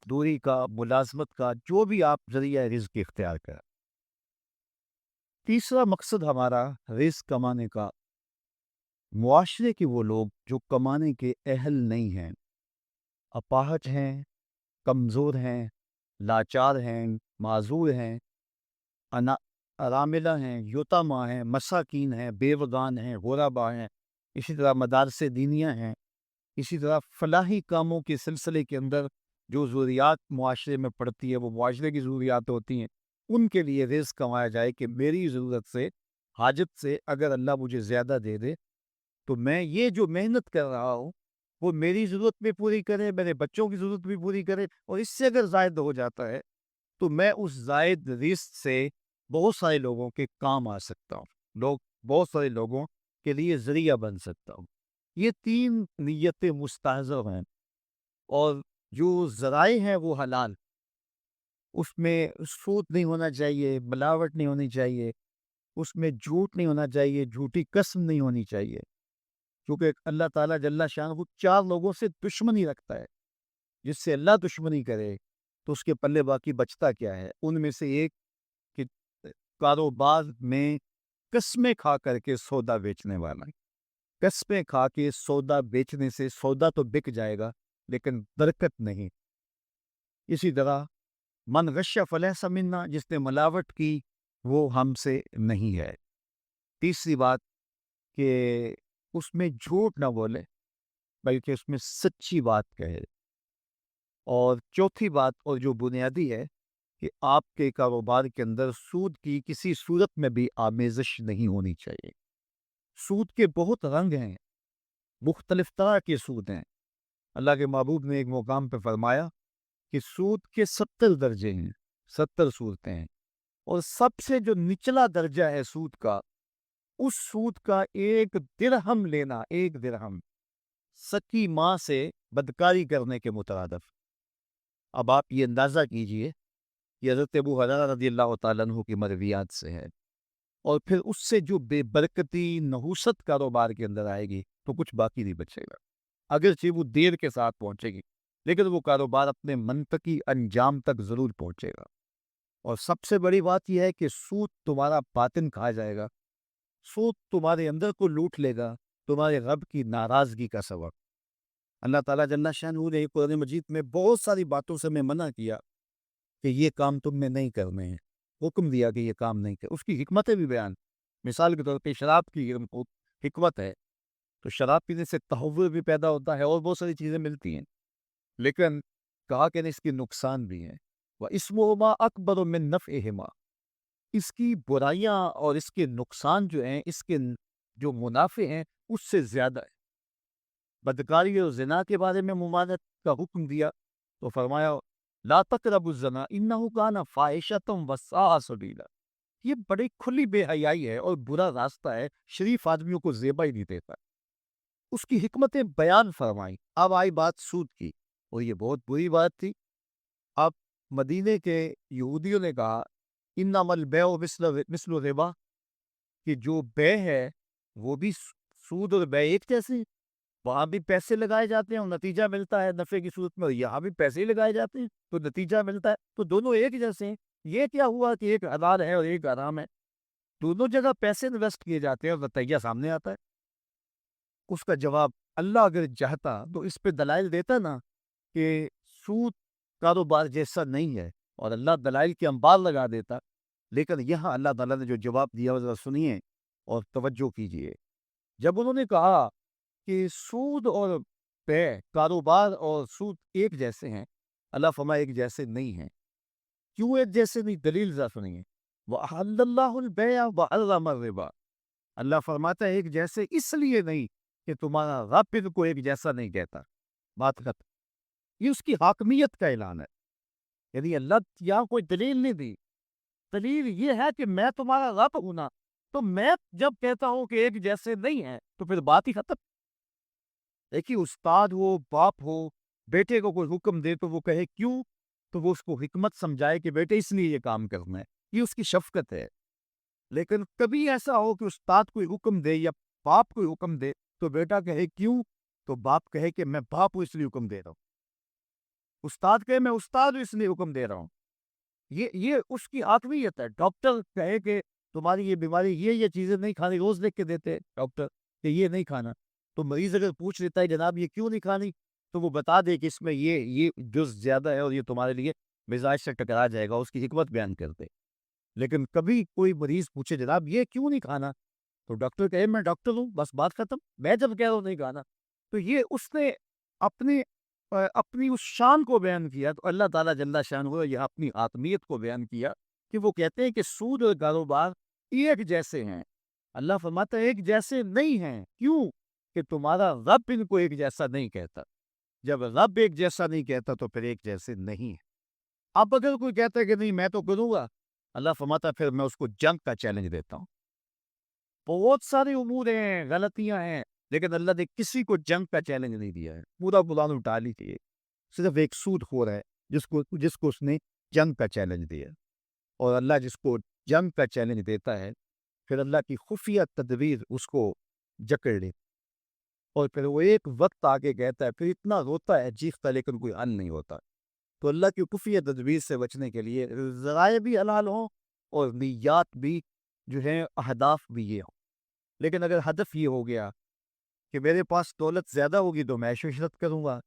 مزدوری کا، ملازمت کا، جو بھی آپ ذریعہ رزق اختیار کریں۔ تیسرا مقصد ہمارا رزق کمانے کا، معاشرے کے وہ لوگ جو کمانے کے اہل نہیں ہیں، اپاہج ہیں، کمزور ہیں، لاچار ہیں، معذور ہیں، انا اراملہ ہیں، یتامہ ہیں، مساکین ہیں، بیوگان ہیں، غربا ہیں، اسی طرح مدارس دینیہ ہیں، اسی طرح فلاحی کاموں کے سلسلے کے اندر جو ضروریات معاشرے میں پڑتی ہے، وہ معاشرے کی ضروریات ہوتی ہیں، ان کے لیے رزق کمایا جائے کہ میری ضرورت سے، حاجت سے اگر اللہ مجھے زیادہ دے دے تو میں یہ جو محنت کر رہا ہوں وہ میری ضرورت بھی پوری کرے، میرے بچوں کی ضرورت بھی پوری کرے، اور اس سے اگر زائد ہو جاتا ہے تو میں اس زائد رزق سے بہت سارے لوگوں کے کام آ سکتا ہوں، بہت سارے لوگوں کے لیے ذریعہ بن سکتا ہوں۔ یہ تین نیتیں مستحضر ہیں، اور جو ذرائع ہیں وہ حلال، اس میں سود نہیں ہونا چاہیے، ملاوٹ نہیں ہونی چاہیے، اس میں جھوٹ نہیں ہونا چاہیے، جھوٹی قسم نہیں ہونی چاہیے، کیونکہ اللہ تعالیٰ جل شانہ چار لوگوں سے دشمنی رکھتا ہے، جس سے اللہ دشمنی کرے تو اس کے پلے باقی بچتا کیا ہے؟ ان میں سے ایک کہ کاروبار میں قسمیں کھا کر کے سودا بیچنے والا، قسمیں کھا کے سودا بیچنے سے سودا تو بک جائے گا لیکن برکت نہیں۔ اسی طرح من غش فلیس منا، جس نے ملاوٹ کی وہ ہم سے نہیں ہے۔ تیسری بات کہ اس میں جھوٹ نہ بولے بلکہ اس میں سچی بات کہے۔ اور چوتھی بات، اور جو بنیادی ہے، کہ آپ کے کاروبار کے اندر سود کی کسی صورت میں بھی آمیزش نہیں ہونی چاہیے۔ سود کے بہت رنگ ہیں، مختلف طرح کے سود ہیں۔ اللہ کے محبوب نے ایک مقام پہ فرمایا کہ سود کے 70 درجے ہیں، 70 صورتیں ہیں، اور سب سے جو نچلا درجہ ہے سود کا، اس سود کا ایک درہم لینا، ایک درہم سکی ماں سے بدکاری کرنے کے مترادف۔ اب آپ یہ اندازہ کیجئے کہ حضرت ابو ہریرہ رضی اللہ تعالیٰ عنہ کی مرویات سے ہے، اور پھر اس سے جو بے برکتی نحوست کاروبار کے اندر آئے گی تو کچھ باقی نہیں بچے گا، اگرچہ وہ دیر کے ساتھ پہنچے گی لیکن وہ کاروبار اپنے منطقی انجام تک ضرور پہنچے گا۔ اور سب سے بڑی بات یہ ہے کہ سود تمہارا باطن کھا جائے گا، سود تمہارے اندر کو لوٹ لے گا، تمہارے رب کی ناراضگی کا سبب۔ اللہ تعالیٰ جل شانہ نے قرآن مجید میں بہت ساری باتوں سے میں منع کیا کہ یہ کام تم نے نہیں کرنے ہیں، حکم دیا کہ یہ کام نہیں کر، اس کی حکمتیں بھی بیان۔ مثال کے طور پہ شراب کی حکمت ہے، تو شراب پینے سے تہور بھی پیدا ہوتا ہے اور بہت ساری چیزیں ملتی ہیں، لیکن کہا کہ اس کے نقصان بھی ہیں۔ وَإِسْمُهُمَا أَكْبَرُ مِن نَفْعِهِمَا، اس کی برائیاں اور اس کے نقصان جو ہیں، اس کے جو منافع ہیں اس سے زیادہ ہے۔ بدکاری اور زنا کے بارے میں ممانعت کا حکم دیا تو فرمایا لا تقربوا الزنا انہ کان فاحشۃ وساء سبیلا، یہ بڑی کھلی بے حیائی ہے اور برا راستہ ہے، شریف آدمیوں کو زیبا ہی نہیں دیتا۔ اس کی حکمتیں بیان فرمائی۔ اب آئی بات سود کی، اور یہ بہت بری بات تھی۔ اب مدینے کے یہودیوں نے کہا انما البیع مثل الربا، کہ جو بے ہے وہ بھی سود اور بے ایک جیسے ہیں، وہاں بھی پیسے لگائے جاتے ہیں اور نتیجہ ملتا ہے نفع کی صورت میں، اور یہاں بھی پیسے ہی لگائے جاتے ہیں تو نتیجہ ملتا ہے، تو دونوں ایک جیسے ہیں۔ یہ کیا ہوا کہ ایک حلال ہے اور ایک حرام ہے؟ دونوں جگہ پیسے انویسٹ کیے جاتے ہیں اور نتیجہ سامنے آتا ہے۔ اس کا جواب، اللہ اگر چاہتا تو اس پہ دلائل دیتا نا کہ سود کاروبار جیسا نہیں ہے، اور اللہ دلائل کے انبار لگا دیتا، لیکن یہاں اللہ تعالیٰ نے جو جواب دیا وہ ذرا سنیے اور توجہ کیجیے۔ جب انہوں نے کہا کہ سود اور بے، کاروبار اور سود ایک جیسے ہیں، اللہ فرمائے ایک جیسے نہیں ہیں۔ کیوں ایک جیسے نہیں؟ دلیل ذرا سنیے۔ وَأَحَلَّ اللَّهُ الْبَيْعَ وَحَرَّمَ الرِّبَا، اللہ فرماتا ہے ایک جیسے اس لیے نہیں کہ تمہارا رب ان کو ایک جیسا نہیں کہتا، بات ختم۔ یہ اس کی حاکمیت کا اعلان ہے، یعنی اللہ یہاں کوئی دلیل نہیں دی، دلیل یہ ہے کہ میں تمہارا رب ہوں نا، تو میں جب کہتا ہوں کہ ایک جیسے نہیں ہیں تو پھر بات ہی ختم۔ دیکھیے، استاد ہو، باپ ہو، بیٹے کو کوئی حکم دے تو وہ کہے کیوں، تو وہ اس کو حکمت سمجھائے کہ بیٹے اس لیے یہ کام کرنا ہے، یہ اس کی شفقت ہے۔ لیکن کبھی ایسا ہو کہ استاد کوئی حکم دے یا باپ کوئی حکم دے تو بیٹا کہے کیوں، تو باپ کہے کہ میں باپ کو اس لیے حکم دے رہا ہوں۔ استاد کہے میں استاد ہوں اس لیے حکم دے رہا ہوں، یہ اس کی آقویت ہے۔ ڈاکٹر کہے کہ تمہاری یہ بیماری یہ چیزیں نہیں کھانی، روز لکھ کے دیتے ڈاکٹر کہ یہ نہیں کھانا، تو مریض اگر پوچھ لیتا ہے جناب یہ کیوں نہیں کھانی، تو وہ بتا دے کہ اس میں یہ جز زیادہ ہے اور یہ تمہارے لیے مزاج سے ٹکرا جائے گا، اس کی حکمت بیان کرتے۔ لیکن کبھی کوئی مریض پوچھے جناب یہ کیوں نہیں کھانا، تو ڈاکٹر کہے میں ڈاکٹر ہوں، بس بات ختم، میں جب کہہ رہا ہوں نہیں کھانا۔ تو یہ اس نے اپنی اپنی اس شان کو بیان کیا، تو اللہ تعالیٰ جل شان ہوا یہ اپنی آتمیت کو بیان کیا کہ وہ کہتے ہیں کہ سود اور کاروبار ایک جیسے ہیں۔ اللہ فرماتا ہے ایک جیسے نہیں ہیں، کیوں کہ تمہارا رب ان کو ایک جیسا نہیں کہتا۔ جب رب ایک جیسا نہیں کہتا تو پھر ایک جیسے نہیں ہے۔ اب اگر کوئی کہتا ہے کہ نہیں میں تو کروں گا، اللہ فرماتا ہے پھر میں اس کو جنگ کا چیلنج دیتا ہوں۔ بہت سارے امور ہیں، غلطیاں ہیں، لیکن اللہ نے کسی کو جنگ کا چیلنج نہیں دیا ہے، پورا قرآن اٹھا لیجیے، صرف ایک سود خور ہے جس کو اس نے جنگ کا چیلنج دیا۔ اور اللہ جس کو جنگ کا چیلنج دیتا ہے پھر اللہ کی خفیہ تدبیر اس کو جکڑ لی، اور پھر وہ ایک وقت آگے کہتا ہے، پھر اتنا روتا ہے چیختا ہے لیکن کوئی حل نہیں ہوتا۔ تو اللہ کی خفیہ تدبیر سے بچنے کے لیے ذرائع بھی حلال ہوں اور نیات بھی جو ہیں اہداف بھی یہ ہوں۔ لیکن اگر ہدف یہ ہو گیا کہ میرے پاس دولت زیادہ ہوگی تو میں عیش و عشرت کروں گا،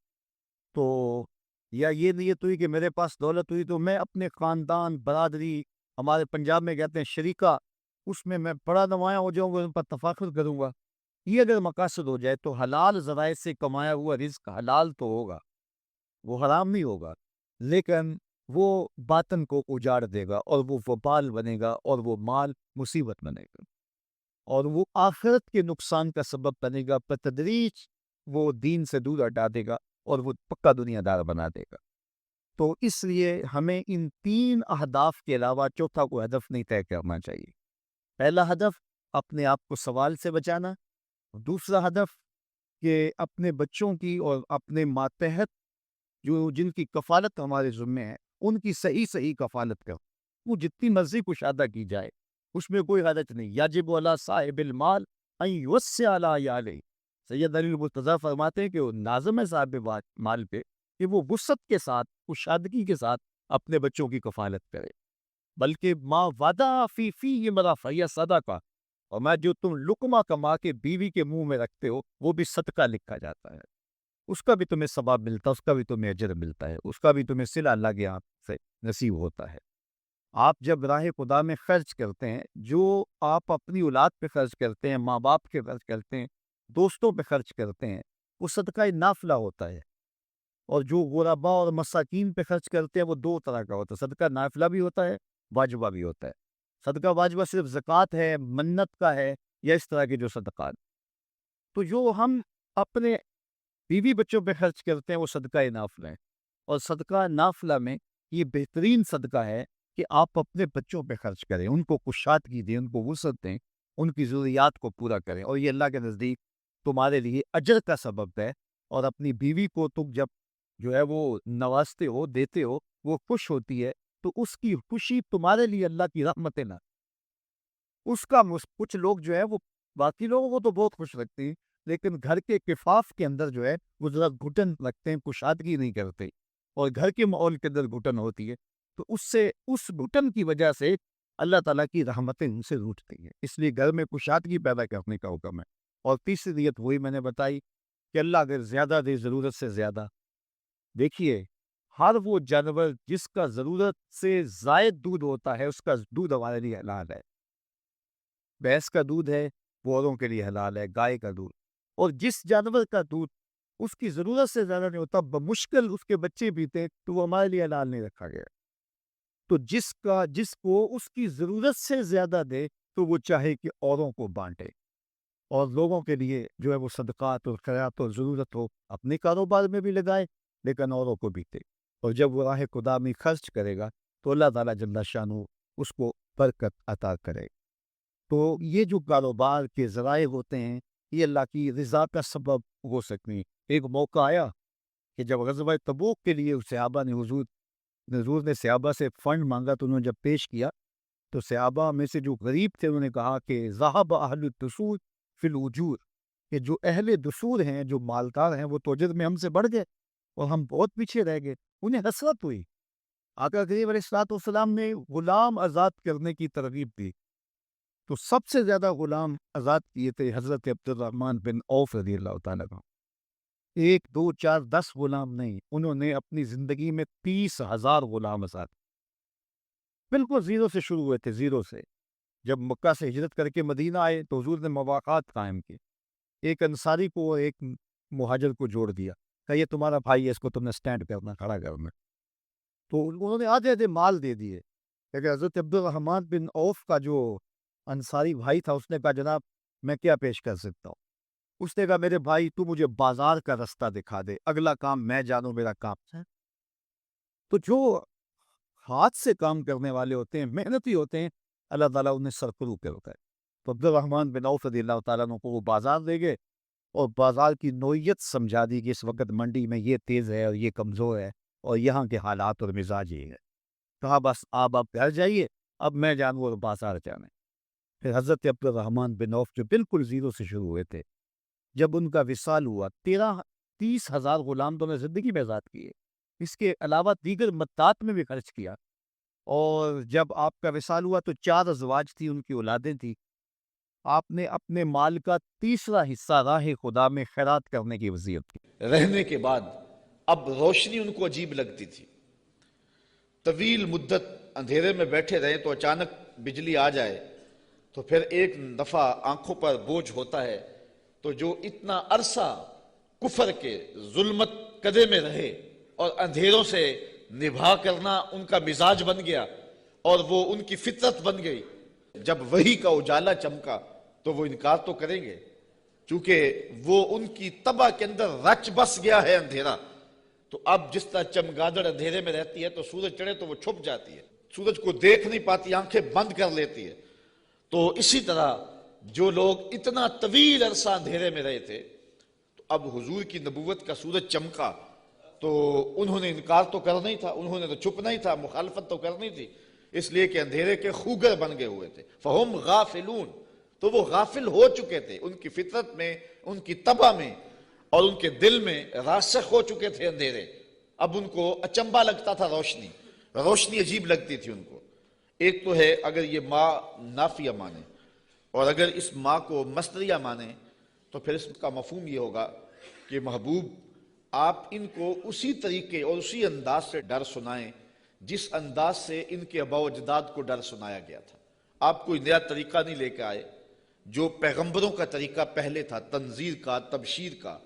تو یا یہ نیت ہوئی کہ میرے پاس دولت ہوئی تو میں اپنے خاندان برادری، ہمارے پنجاب میں کہتے ہیں شریکہ، اس میں بڑا نمایاں ہو جاؤں گا، ان پر تفاخر کروں گا، یہ اگر مقاصد ہو جائے تو حلال ذرائع سے کمایا ہوا رزق حلال تو ہوگا، وہ حرام نہیں ہوگا، لیکن وہ باطن کو اجاڑ دے گا اور وہ وبال بنے گا اور وہ مال مصیبت بنے گا اور وہ آخرت کے نقصان کا سبب بنے گا، بتدریج وہ دین سے دور ہٹا دے گا اور وہ پکا دنیا دار بنا دے گا۔ تو اس لیے ہمیں ان تین اہداف کے علاوہ چوتھا کوئی ہدف نہیں طے کرنا چاہیے۔ پہلا ہدف اپنے آپ کو سوال سے بچانا، دوسرا ہدف کہ اپنے بچوں کی اور اپنے ماتحت جن کی کفالت ہمارے ذمے ہے ان کی صحیح کفالت کر، وہ جتنی مرضی کشادہ کی جائے اس میں کوئی غلط نہیں۔ یجب علی صاحب المال ان یوسع علی عیالہ، سید علی المرتضیٰ فرماتے ہیں کہ وہ لازم ہے صاحب مال پہ کہ وہ وسعت کے ساتھ کشادگی کے ساتھ اپنے بچوں کی کفالت کرے، بلکہ ما وعدہ فی مرافع صدقہ، اور میں جو تم لقمہ کما کے بیوی کے منہ میں رکھتے ہو وہ بھی صدقہ لکھا جاتا ہے، اس کا بھی تمہیں ثواب ملتا ہے، اس کا بھی تمہیں اجر ملتا ہے، اس کا بھی تمہیں صلہ اللہ کے ہاتھ سے نصیب ہوتا ہے۔ آپ جب راہ خدا میں خرچ کرتے ہیں، جو آپ اپنی اولاد پہ خرچ کرتے ہیں، ماں باپ پہ خرچ کرتے ہیں، دوستوں پہ خرچ کرتے ہیں، وہ صدقہ نافلہ ہوتا ہے۔ اور جو غرباء اور مساکین پہ خرچ کرتے ہیں وہ دو طرح کا ہوتا ہے، صدقہ نافلہ بھی ہوتا ہے، واجبہ بھی ہوتا ہے۔ صدقہ واجبہ صرف زکوٰۃ ہے، منت کا ہے، یا اس طرح کے جو صدقات۔ تو جو ہم اپنے بیوی بچوں پہ خرچ کرتے ہیں وہ صدقہ نافلہ ہے، اور صدقہ نافلہ میں یہ بہترین صدقہ ہے کہ آپ اپنے بچوں پہ خرچ کریں، ان کو کشادگی دیں، ان کو وسعت دیں، ان کی ضروریات کو پورا کریں، اور یہ اللہ کے نزدیک تمہارے لیے اجر کا سبب ہے۔ اور اپنی بیوی کو تم جب جو ہے وہ نوازتے ہو، دیتے ہو، وہ خوش ہوتی ہے، تو اس کی خوشی تمہارے لیے اللہ کی رحمت ہے نا۔ اس کا کچھ لوگ جو ہے وہ باقی لوگوں کو تو بہت خوش رکھتے ہیں، لیکن گھر کے کفاف کے اندر جو ہے وہ ذرا گھٹن رکھتے ہیں، کشادگی نہیں کرتے، اور گھر کے ماحول کے اندر گھٹن ہوتی ہے، تو اس گھٹن کی وجہ سے اللہ تعالیٰ کی رحمتیں ان سے روٹتی ہیں۔ اس لیے گھر میں کشادگی پیدا کرنے کا حکم ہے۔ اور تیسری نیت وہی میں نے بتائی کہ اللہ اگر زیادہ دے ضرورت سے زیادہ، دیکھیے ہر وہ جانور جس کا ضرورت سے زائد دودھ ہوتا ہے اس کا دودھ ہمارے لیے حلال ہے۔ بھینس کا دودھ ہے وہ اوروں کے لیے حلال ہے، گائے کا دودھ، اور جس جانور کا دودھ اس کی ضرورت سے زیادہ نہیں ہوتا، بمشکل اس کے بچے پیتے، تو وہ ہمارے لیے حلال نہیں رکھا گیا۔ تو جس کو اس کی ضرورت سے زیادہ دے تو وہ چاہے کہ اوروں کو بانٹے، اور لوگوں کے لیے جو ہے وہ صدقات اور خیرات اور ضرورت ہو اپنے کاروبار میں بھی لگائے، لیکن اوروں کو بھی دے۔ اور جب وہ راہ خدا میں خرچ کرے گا تو اللہ تعالیٰ جل شانہ اس کو برکت عطا کرے۔ تو یہ جو کاروبار کے ذرائع ہوتے ہیں یہ اللہ کی رضا کا سبب ہو سکتے ہیں۔ ایک موقع آیا کہ جب غزوہ تبوک کے لیے صحابہ نے حضور نے صحابہ سے فنڈ مانگا، تو انہوں نے جب پیش کیا تو صحابہ میں سے جو غریب تھے انہوں نے کہا کہ ذہب اہل الدثور فی الاجور، کہ جو اہل دثور ہیں، جو مالدار ہیں، وہ تو اجر میں ہم سے بڑھ گئے اور ہم بہت پیچھے رہ گئے۔ انہیں حسرت ہوئی. آقا کریم علیہ السلام نے غلام آزاد کرنے کی ترغیب دی تو سب سے زیادہ غلام آزاد کیے تھے حضرت عبد الرحمن بن عوف رضی اللہ تعالیٰ عنہ. 1 2 4 10 غلام نہیں، انہوں نے اپنی زندگی میں 30,000 غلام آزاد. بالکل زیرو سے شروع ہوئے تھے، زیرو سے. جب مکہ سے ہجرت کر کے مدینہ آئے تو حضور نے مواقعات قائم کی. ایک انصاری کو اور ایک مہاجر کو جوڑ دیا کہ یہ تمہارا بھائی ہے، اس کو تم نے سٹینڈ کرنا، کھڑا کرنا. تو انہوں نے آدھے آدھے مال دے دیے. کہ حضرت عبد الرحمن بن عوف کا جو انصاری بھائی تھا اس نے کہا جناب میں کیا پیش کر سکتا ہوں. اس نے کہا میرے بھائی تو مجھے بازار کا رستہ دکھا دے، اگلا کام میں جانوں، میرا کام ہے. تو جو ہاتھ سے کام کرنے والے ہوتے ہیں، محنتی ہوتے ہیں، اللہ تعالیٰ انہیں سرخرو کرتا ہے. تو عبد الرحمن بن عوف رضی اللہ تعالیٰ عنہ کو وہ بازار دے گئے اور بازار کی نوعیت سمجھا دی کہ اس وقت منڈی میں یہ تیز ہے اور یہ کمزور ہے اور یہاں کے حالات اور مزاج یہ ہے. کہا بس آپ گھر جائیے، اب میں جانوں اور بازار جانے. پھر حضرت عبد الرحمن بن عوف جو بالکل زیرو سے شروع ہوئے تھے، جب ان کا وصال ہوا 30,000 غلام تو نے زندگی میں آزاد کیے، اس کے علاوہ دیگر متاعت میں بھی خرچ کیا. اور جب آپ کا وصال ہوا تو 4 ازواج تھی، ان کی اولادیں تھیں. آپ نے اپنے مال کا تیسرا حصہ راہ خدا میں خیرات کرنے کی وصیت کی. رہنے کے بعد اب روشنی ان کو عجیب لگتی تھی. طویل مدت اندھیرے میں بیٹھے رہے تو اچانک بجلی آ جائے تو پھر ایک دفعہ آنکھوں پر بوجھ ہوتا ہے. تو جو اتنا عرصہ کفر کے ظلمت قدے میں رہے اور اندھیروں سے نبھا کرنا ان کا مزاج بن گیا اور وہ ان کی فطرت بن گئی. جب وحی کا اجالا چمکا تو وہ انکار تو کریں گے، چونکہ وہ ان کی طبع کے اندر رچ بس گیا ہے اندھیرا. تو اب جس طرح چمگادڑ اندھیرے میں رہتی ہے تو سورج چڑھے تو وہ چھپ جاتی ہے، سورج کو دیکھ نہیں پاتی، آنکھیں بند کر لیتی ہے. تو اسی طرح جو لوگ اتنا طویل عرصہ اندھیرے میں رہے تھے تو اب حضور کی نبوت کا سورج چمکا تو انہوں نے انکار تو کرنا ہی تھا، انہوں نے تو چھپنا ہی تھا، مخالفت تو کرنی تھی، اس لیے کہ اندھیرے کے خوگر بن گئے ہوئے تھے. فہم غافلون، تو وہ غافل ہو چکے تھے، ان کی فطرت میں، ان کی طبع میں اور ان کے دل میں راسخ ہو چکے تھے اندھیرے. اب ان کو اچنبا لگتا تھا، روشنی عجیب لگتی تھی ان کو. ایک تو ہے اگر یہ ماں نافیہ مانے اور اگر اس ماں کو مصدریہ مانے تو پھر اس کا مفہوم یہ ہوگا کہ محبوب آپ ان کو اسی طریقے اور اسی انداز سے ڈر سنائیں جس انداز سے ان کے آباء و اجداد کو ڈر سنایا گیا تھا. آپ کوئی نیا طریقہ نہیں لے کے آئے، جو پیغمبروں کا طریقہ پہلے تھا، تنذیر کا، تبشیر کا،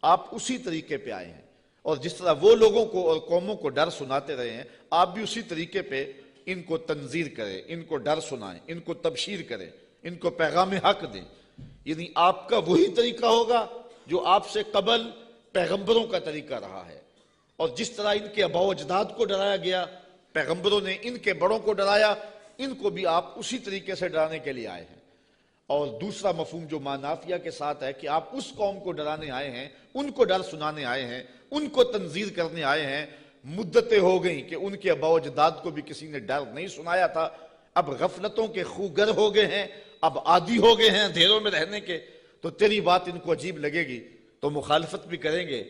آپ اسی طریقے پہ آئے ہیں. اور جس طرح وہ لوگوں کو اور قوموں کو ڈر سناتے رہے ہیں، آپ بھی اسی طریقے پہ ان کو تنذیر کریں، ان کو ڈر سنائیں، ان کو تبشیر کریں، ان کو پیغام حق دیں. یعنی آپ کا وہی طریقہ ہوگا جو آپ سے قبل پیغمبروں کا طریقہ رہا ہے. اور جس طرح ان کے آباء و اجداد کو ڈرایا گیا، پیغمبروں نے ان کے بڑوں کو ڈرایا، ان کو بھی آپ اسی طریقے سے ڈرانے کے لیے آئے ہیں. اور دوسرا مفہوم جو ماں نافیہ کے ساتھ ہے کہ آپ اس قوم کو ڈرانے آئے ہیں، ان کو ڈر سنانے آئے ہیں، ان کو تنذیر کرنے آئے ہیں. مدتیں ہو گئیں کہ ان کے آباء و اجداد کو بھی کسی نے ڈر نہیں سنایا تھا، اب غفلتوں کے خوگر ہو گئے ہیں، اب عادی ہو گئے ہیں اندھیروں میں رہنے کے. تو تیری بات ان کو عجیب لگے گی تو مخالفت بھی کریں گے،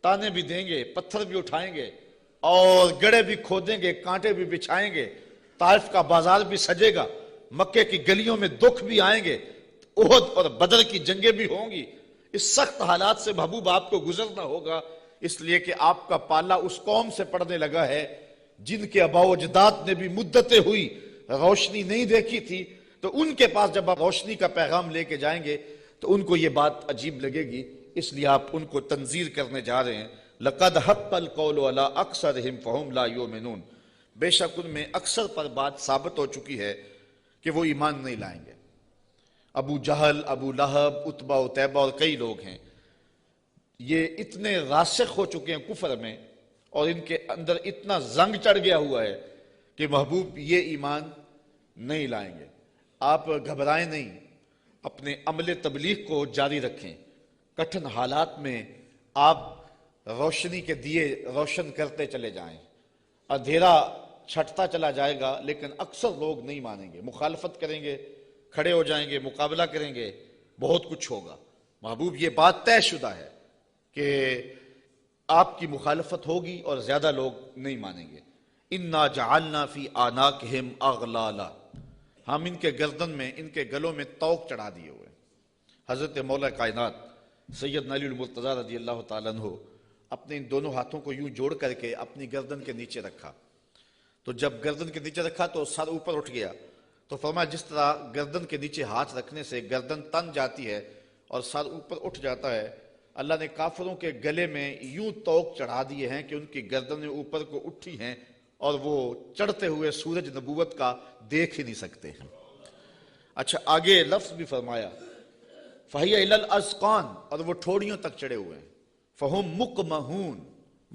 تانے بھی دیں گے، پتھر بھی اٹھائیں گے اور گڑھے بھی کھودیں گے، کانٹے بھی بچھائیں گے، طائف کا بازار بھی سجے گا، مکے کی گلیوں میں دکھ بھی آئیں گے، احد اور بدر کی جنگیں بھی ہوں گی. اس سخت حالات سے محبوب آپ کو گزرنا ہوگا، اس لیے کہ آپ کا پالا اس قوم سے پڑنے لگا ہے جن کے آباء و اجداد نے بھی مدتیں ہوئی روشنی نہیں دیکھی تھی. تو ان کے پاس جب آپ روشنی کا پیغام لے کے جائیں گے تو ان کو یہ بات عجیب لگے گی، اس لیے آپ ان کو تنذیر کرنے جا رہے ہیں. لَقَدْ حَقَّ الْقَوْلُ عَلَىٰ أَكْثَرِهِمْ فَهُمْ لَا يُؤْمِنُونَ، بے شک ان میں اکثر پر بات ثابت ہو چکی ہے کہ وہ ایمان نہیں لائیں گے. ابو جہل، ابو لہب، عتبہ عتیبہ اور کئی لوگ ہیں، یہ اتنے راسخ ہو چکے ہیں کفر میں اور ان کے اندر اتنا زنگ چڑھ گیا ہوا ہے کہ محبوب یہ ایمان نہیں لائیں گے. آپ گھبرائیں نہیں، اپنے عمل تبلیغ کو جاری رکھیں. کٹھن حالات میں آپ روشنی کے دیے روشن کرتے چلے جائیں. اندھیرا چھٹتا چلا جائے گا لیکن اکثر لوگ نہیں مانیں گے، مخالفت کریں گے، کھڑے ہو جائیں گے، مقابلہ کریں گے، بہت کچھ ہوگا. محبوب یہ بات طے شدہ ہے کہ آپ کی مخالفت ہوگی اور زیادہ لوگ نہیں مانیں گے. انا جعلنا فی اعناقہم اغلالا، ہم ان کے گردن میں، ان کے گلوں میں طوق چڑھا دیے ہوئے. حضرت مولا کائنات سیدنا علی المرتضیٰ رضی اللہ تعالیٰ عنہ اپنے ان دونوں ہاتھوں کو یوں جوڑ کر کے اپنی گردن کے نیچے رکھا. تو جب گردن کے نیچے رکھا تو سر اوپر اٹھ گیا. تو فرمایا جس طرح گردن کے نیچے ہاتھ رکھنے سے گردن تن جاتی ہے اور سر اوپر اٹھ جاتا ہے، اللہ نے کافروں کے گلے میں یوں طوق چڑھا دیے ہیں کہ ان کی گردنیں اوپر کو اٹھی ہیں اور وہ چڑھتے ہوئے سورج نبوت کا دیکھ ہی نہیں سکتے ہیں. اچھا آگے لفظ بھی فرمایا فَهِيَ إِلَى الْأَذْقَانِ، اور وہ ٹھوڑیوں تک چڑھے ہوئے ہیں. فَهُمْ مُقْمَحُونَ،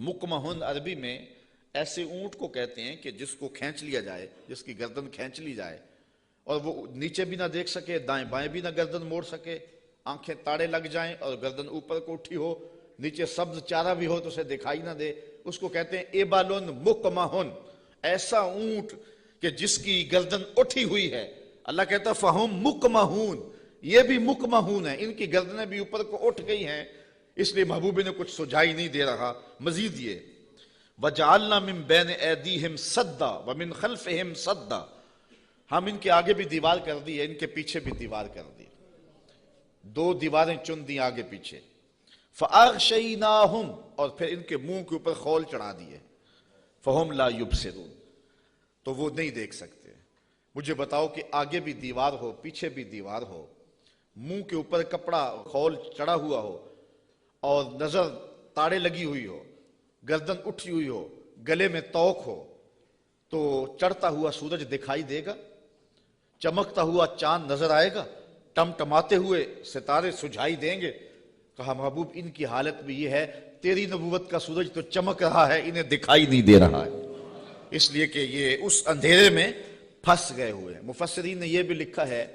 مقمحون عربی میں ایسے اونٹ کو کہتے ہیں کہ جس کو کھینچ لیا جائے، جس کی گردن کھینچ لی جائے اور وہ نیچے بھی نہ دیکھ سکے، دائیں بائیں بھی نہ گردن موڑ سکے، آنکھیں تاڑے لگ جائیں اور گردن اوپر کو اٹھی ہو، نیچے سبز چارہ بھی ہو تو اسے دکھائی نہ دے، اس کو کہتے ہیں ایبالن مقمحن. ایسا اونٹ کہ جس کی گردن اٹھی ہوئی ہے، اللہ کہتا ہے فہم مقمحون، یہ بھی مقمحون ہیں، ان کی گردنیں بھی اوپر کو اٹھ گئی ہیں. اس لیے محبوب نے کچھ سجائی نہیں دے رہا. مزید یہ وَجَعَلْنَا مِن بَيْنِ أَيْدِيهِمْ صَدًّا وَمِن خَلْفِهِمْ صَدًّا، ہم ان کے آگے بھی دیوار کر دی ہے، ان کے پیچھے بھی دیوار کر دی، دو دیواریں چن دی آگے پیچھے. فَأَغْشَيْنَاهُمْ، اور پھر ان کے منہ کے اوپر خول چڑھا دیے. فَهُمْ لَا يُبْصِرُونَ، تو وہ نہیں دیکھ سکتے. مجھے بتاؤ کہ آگے بھی دیوار ہو، پیچھے بھی دیوار ہو، منہ کے اوپر کپڑا خول چڑھا ہوا ہو اور نظر تاڑے لگی ہوئی ہو، گردن اٹھی ہوئی ہو، گلے میں طوق ہو، تو چڑھتا ہوا سورج دکھائی دے گا؟ چمکتا ہوا چاند نظر آئے گا؟ ٹمٹماتے ہوئے ستارے سجھائی دیں گے؟ کہا محبوب ان کی حالت بھی یہ ہے، تیری نبوت کا سورج تو چمک رہا ہے، انہیں دکھائی نہیں دے رہا ہے، اس لیے کہ یہ اس اندھیرے میں پھنس گئے ہوئے ہیں. مفسرین نے یہ بھی لکھا ہے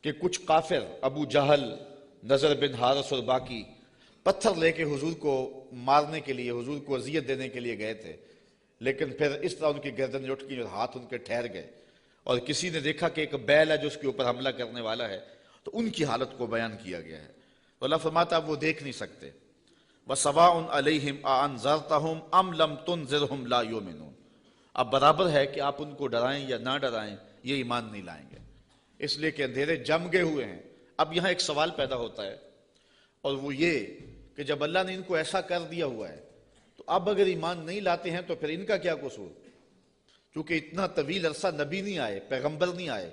کہ کچھ کافر ابو جہل، نضر بن حارث اور باقی پتھر لے کے حضور کو مارنے کے لیے، حضور کو اذیت دینے کے لیے گئے تھے، لیکن پھر اس طرح ان کی گردن اٹھ گئی اور ہاتھ ان کے ٹھہر گئے. اور کسی نے دیکھا کہ ایک بیل ہے جو اس کے اوپر حملہ کرنے والا ہے، تو ان کی حالت کو بیان کیا گیا ہے. تو اللہ فرماتا اب وہ دیکھ نہیں سکتے. وَسَوَاءٌ عَلَيْهِمْ أَأَنذَرْتَهُمْ أَمْ لَمْ تُنذِرْهُمْ لَا يُؤْمِنُونَ، اب برابر ہے کہ آپ ان کو ڈرائیں یا نہ ڈرائیں، یہ ایمان نہیں لائیں گے، اس لیے کہ اندھیرے جم گئے ہوئے ہیں. اب یہاں ایک سوال پیدا ہوتا ہے، اور وہ یہ کہ جب اللہ نے ان کو ایسا کر دیا ہوا ہے تو اب اگر ایمان نہیں لاتے ہیں تو پھر ان کا کیا قصور؟ کیونکہ اتنا طویل عرصہ نبی نہیں آئے، پیغمبر نہیں آئے،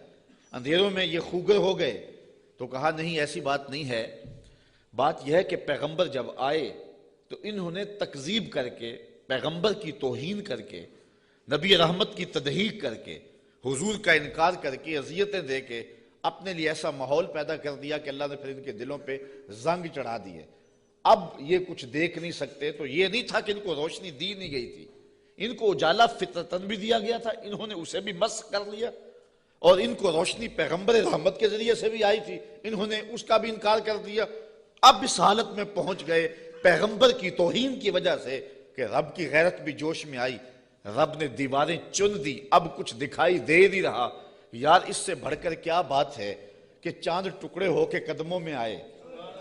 اندھیروں میں یہ خوگر ہو گئے. تو کہا نہیں، ایسی بات نہیں ہے. بات یہ ہے کہ پیغمبر جب آئے تو انہوں نے تکذیب کر کے، پیغمبر کی توہین کر کے، نبی رحمت کی تدحیق کر کے، حضور کا انکار کر کے، اذیتیں دے کے اپنے لیے ایسا ماحول پیدا کر دیا کہ اللہ نے پھر ان کے دلوں پہ زنگ چڑھا دیے. اب یہ کچھ دیکھ نہیں سکتے. تو یہ نہیں تھا کہ ان کو روشنی دی نہیں گئی تھی، ان کو اجالا فطرتاً بھی دیا گیا تھا، انہوں نے اسے بھی مسخ کر لیا، اور ان کو روشنی پیغمبر رحمت کے ذریعے سے بھی آئی تھی، انہوں نے اس کا بھی انکار کر دیا. اب اس حالت میں پہنچ گئے پیغمبر کی توہین کی وجہ سے کہ رب کی غیرت بھی جوش میں آئی، رب نے دیواریں چن دی، اب کچھ دکھائی دے نہیں رہا. یار اس سے بڑھ کر کیا بات ہے کہ چاند ٹکڑے ہو کے قدموں میں آئے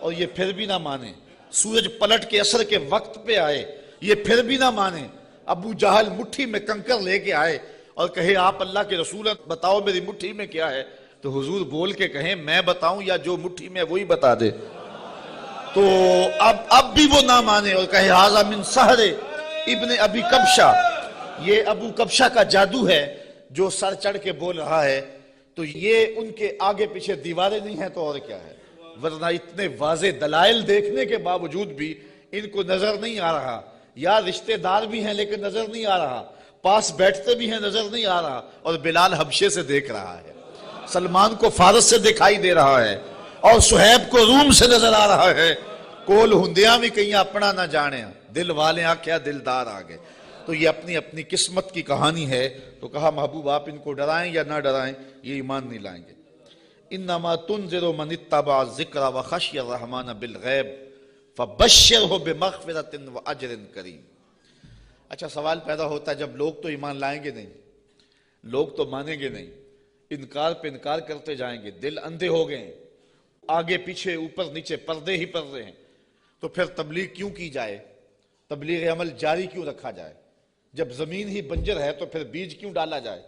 اور یہ پھر بھی نہ مانے، سورج پلٹ کے عصر کے وقت پہ آئے، یہ پھر بھی نہ مانے، ابو جہل مٹھی میں کنکر لے کے آئے اور کہے آپ اللہ کے رسول ہیں، بتاؤ میری مٹھی میں کیا ہے. تو حضور بول کے کہیں میں بتاؤں یا جو مٹھی میں وہی بتا دے. تو اب بھی وہ نہ مانے اور کہے ھذا من سحر ابن ابی کبشہ، یہ ابو کبشہ کا جادو ہے جو سر چڑھ کے بول رہا ہے. تو یہ ان کے آگے پیچھے دیواریں نہیں ہیں تو اور کیا ہے، ورنہ اتنے واضح دلائل دیکھنے کے باوجود بھی ان کو نظر نہیں آ رہا. یا رشتہ دار بھی ہیں لیکن نظر نہیں آ رہا، پاس بیٹھتے بھی ہیں نظر نہیں آ رہا. اور بلال حبشے سے دیکھ رہا ہے، سلمان کو فارس سے دکھائی دے رہا ہے، اور صہیب کو روم سے نظر آ رہا ہے. کول ہندیاں بھی کہیں اپنا نہ جانے، دل والے آکھیا دلدار آگے. تو یہ اپنی اپنی قسمت کی کہانی ہے. تو کہا محبوب آپ ان کو ڈرائیں یا نہ ڈرائیں، یہ ایمان نہیں لائیں گے. انما تنذر من اتبع الذکر وخشی الرحمن بالغیب فبشرہ بمغفرۃ واجر کریم. اچھا سوال پیدا ہوتا ہے جب لوگ تو ایمان لائیں گے نہیں، لوگ تو مانیں گے نہیں، انکار پہ انکار کرتے جائیں گے، دل اندھے ہو گئے ہیں، آگے پیچھے اوپر نیچے پردے ہی پردے ہیں، تو پھر تبلیغ کیوں کی جائے؟ تبلیغ عمل جاری کیوں رکھا جائے؟ جب زمین ہی بنجر ہے تو پھر بیج کیوں ڈالا جائے؟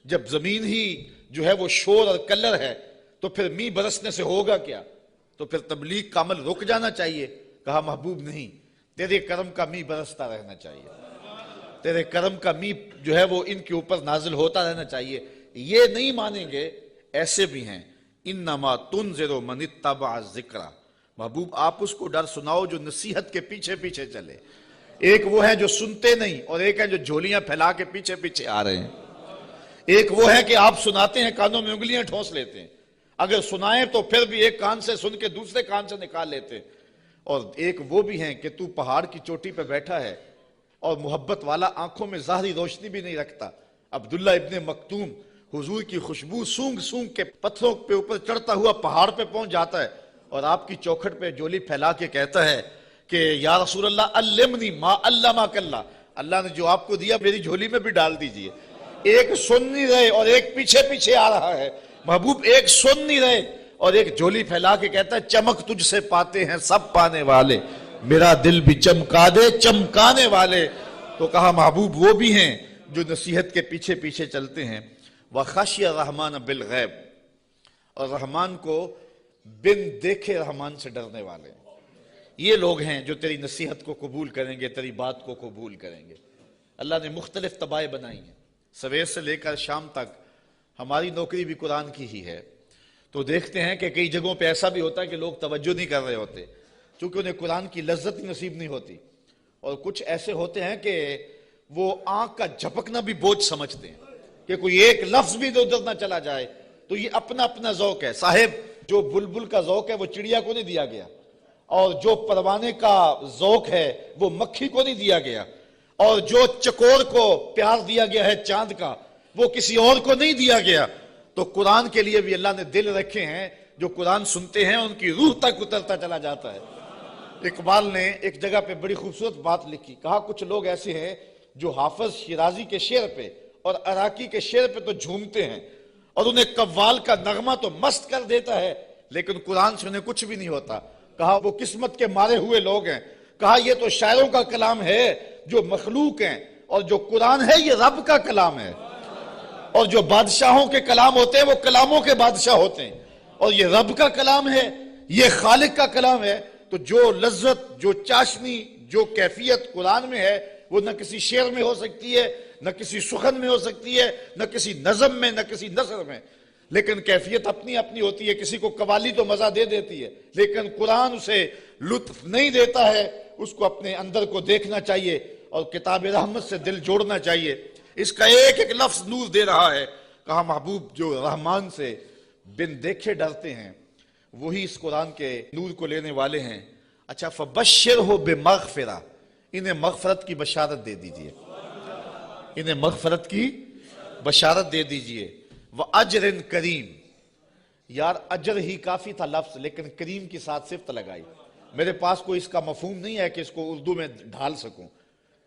جب زمین ہی جو ہے وہ شور اور کلر ہے تو پھر می برسنے سے ہوگا کیا؟ تو پھر تبلیغ کا عمل رک جانا چاہیے۔ کہا محبوب نہیں، تیرے کرم کا می برستا رہنا چاہیے، تیرے کرم کا می جو ہے وہ ان کے اوپر نازل ہوتا رہنا چاہیے۔ یہ نہیں مانیں گے، ایسے بھی ہیں۔ انما تنذر من اتبع الذکر، محبوب آپ اس کو ڈر سناؤ جو نصیحت کے پیچھے پیچھے چلے۔ ایک وہ ہے جو سنتے نہیں، اور ایک ہے جو جھولیاں پھیلا کے پیچھے پیچھے آ رہے ہیں۔ ایک وہ ہے کہ آپ سناتے ہیں، کانوں میں انگلیاں ٹھونس لیتے ہیں، اگر سنائیں تو پھر بھی ایک کان سے سن کے دوسرے کان سے نکال لیتے ہیں۔ اور ایک وہ بھی ہیں کہ تو پہاڑ کی چوٹی پہ بیٹھا ہے اور محبت والا، آنکھوں میں ظاہری روشنی بھی نہیں رکھتا۔ عبداللہ ابن مکتوم حضور کی خوشبو سونگ سونگ کے پتھروں پہ اوپر چڑھتا ہوا پہاڑ پہ پہنچ جاتا ہے اور آپ کی چوکھٹ پہ جولی پھیلا کے کہتا ہے کہ یا رسول اللہ علمنی ما علمک اللہ، اللہ نے جو آپ کو دیا میری جھولی میں بھی ڈال دیجئے۔ ایک سن نہیں رہے اور ایک پیچھے پیچھے آ رہا ہے۔ محبوب ایک سن نہیں رہے اور ایک جھولی پھیلا کے کہتا ہے چمک تجھ سے پاتے ہیں سب پانے والے، میرا دل بھی چمکا دے چمکانے والے۔ تو کہا محبوب وہ بھی ہیں جو نصیحت کے پیچھے پیچھے چلتے ہیں۔ وَخَشْيَ الرَّحْمَنَ بِالْغَيْبِ، اور رحمان کو بن دیکھے رحمان سے ڈرنے والے۔ یہ لوگ ہیں جو تیری نصیحت کو قبول کریں گے، تیری بات کو قبول کریں گے۔ اللہ نے مختلف طبائع بنائی ہیں، سویر سے لے کر شام تک ہماری نوکری بھی قرآن کی ہی ہے۔ تو دیکھتے ہیں کہ کئی جگہوں پہ ایسا بھی ہوتا ہے کہ لوگ توجہ نہیں کر رہے ہوتے چونکہ انہیں قرآن کی لذت ہی نصیب نہیں ہوتی، اور کچھ ایسے ہوتے ہیں کہ وہ آنکھ کا جھپکنا بھی بوجھ سمجھتے ہیں کہ کوئی ایک لفظ بھی ادھر نہ چلا جائے۔ تو یہ اپنا اپنا ذوق ہے صاحب، جو بلبل کا ذوق ہے وہ چڑیا کو نہیں دیا گیا، اور جو پروانے کا ذوق ہے وہ مکھی کو نہیں دیا گیا، اور جو چکور کو پیار دیا گیا ہے چاند کا وہ کسی اور کو نہیں دیا گیا۔ تو قرآن کے لیے بھی اللہ نے دل رکھے ہیں، جو قرآن سنتے ہیں ان کی روح تک اترتا چلا جاتا ہے۔ اقبال نے ایک جگہ پہ بڑی خوبصورت بات لکھی، کہا کچھ لوگ ایسے ہیں جو حافظ شیرازی کے شعر پہ اور عراقی کے شعر پہ تو جھومتے ہیں اور انہیں قوال کا نغمہ تو مست کر دیتا ہے، لیکن قرآن سے انہیں کچھ بھی نہیں ہوتا۔ کہا وہ قسمت کے مارے ہوئے لوگ ہیں۔ کہا یہ تو شاعروں کا کلام ہے جو مخلوق ہیں، اور جو قرآن ہے یہ رب کا کلام ہے، اور جو بادشاہوں کے کلام ہوتے ہیں وہ کلاموں کے بادشاہ ہوتے ہیں، اور یہ رب کا کلام ہے، یہ خالق کا کلام ہے۔ تو جو لذت، جو چاشنی، جو کیفیت قرآن میں ہے وہ نہ کسی شعر میں ہو سکتی ہے، نہ کسی سخن میں ہو سکتی ہے، نہ کسی نظم میں، نہ کسی نثر میں، لیکن کیفیت اپنی اپنی ہوتی ہے۔ کسی کو قوالی تو مزہ دے دیتی ہے لیکن قرآن اسے لطف نہیں دیتا ہے، اس کو اپنے اندر کو دیکھنا چاہیے اور کتاب رحمت سے دل جوڑنا چاہیے۔ اس کا ایک ایک لفظ نور دے رہا ہے۔ کہا محبوب جو رحمان سے بن دیکھے ڈرتے ہیں وہی اس قرآن کے نور کو لینے والے ہیں۔ اچھا فبشرہ بمغفرہ، انہیں مغفرت کی بشارت دے دیجئے، انہیں مغفرت کی بشارت دے دیجئے۔ وَأَجْرٍ کریم، یار اجر ہی کافی تھا لفظ، لیکن کریم کی ساتھ صفت لگائی۔ میرے پاس کوئی اس کا مفہوم نہیں ہے کہ اس کو اردو میں ڈھال سکوں،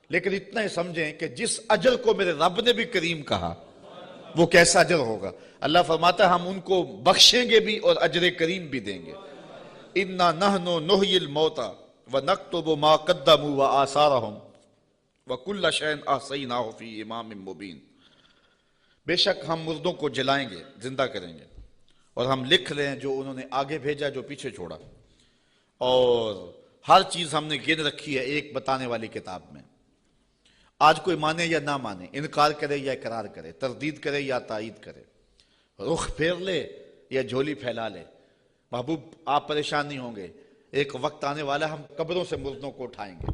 لیکن اتنا ہی سمجھیں کہ جس اجر کو میرے رب نے بھی کریم کہا وہ کیسا اجر ہوگا۔ اللہ فرماتا ہے ہم ان کو بخشیں گے بھی اور اجر کریم بھی دیں گے۔ اِنَّا نَحْنُ نُحْيِي الْمَوْتَى وَنَكْتُبُ مَا قَدَّمُوا وَآثَارَهُمْ وَكُلَّ شَيْءٍ أَحْصَيْنَاهُ فِي إِمَامٍ مُبِينٍ، بے شک ہم مردوں کو جلائیں گے، زندہ کریں گے، اور ہم لکھ لیں جو انہوں نے آگے بھیجا، جو پیچھے چھوڑا، اور ہر چیز ہم نے گن رکھی ہے ایک بتانے والی کتاب میں۔ آج کوئی مانے یا نہ مانے، انکار کرے یا اقرار کرے، تردید کرے یا تائید کرے، رخ پھیر لے یا جھولی پھیلا لے، محبوب آپ پریشان نہیں ہوں گے۔ ایک وقت آنے والا ہم قبروں سے مردوں کو اٹھائیں گے۔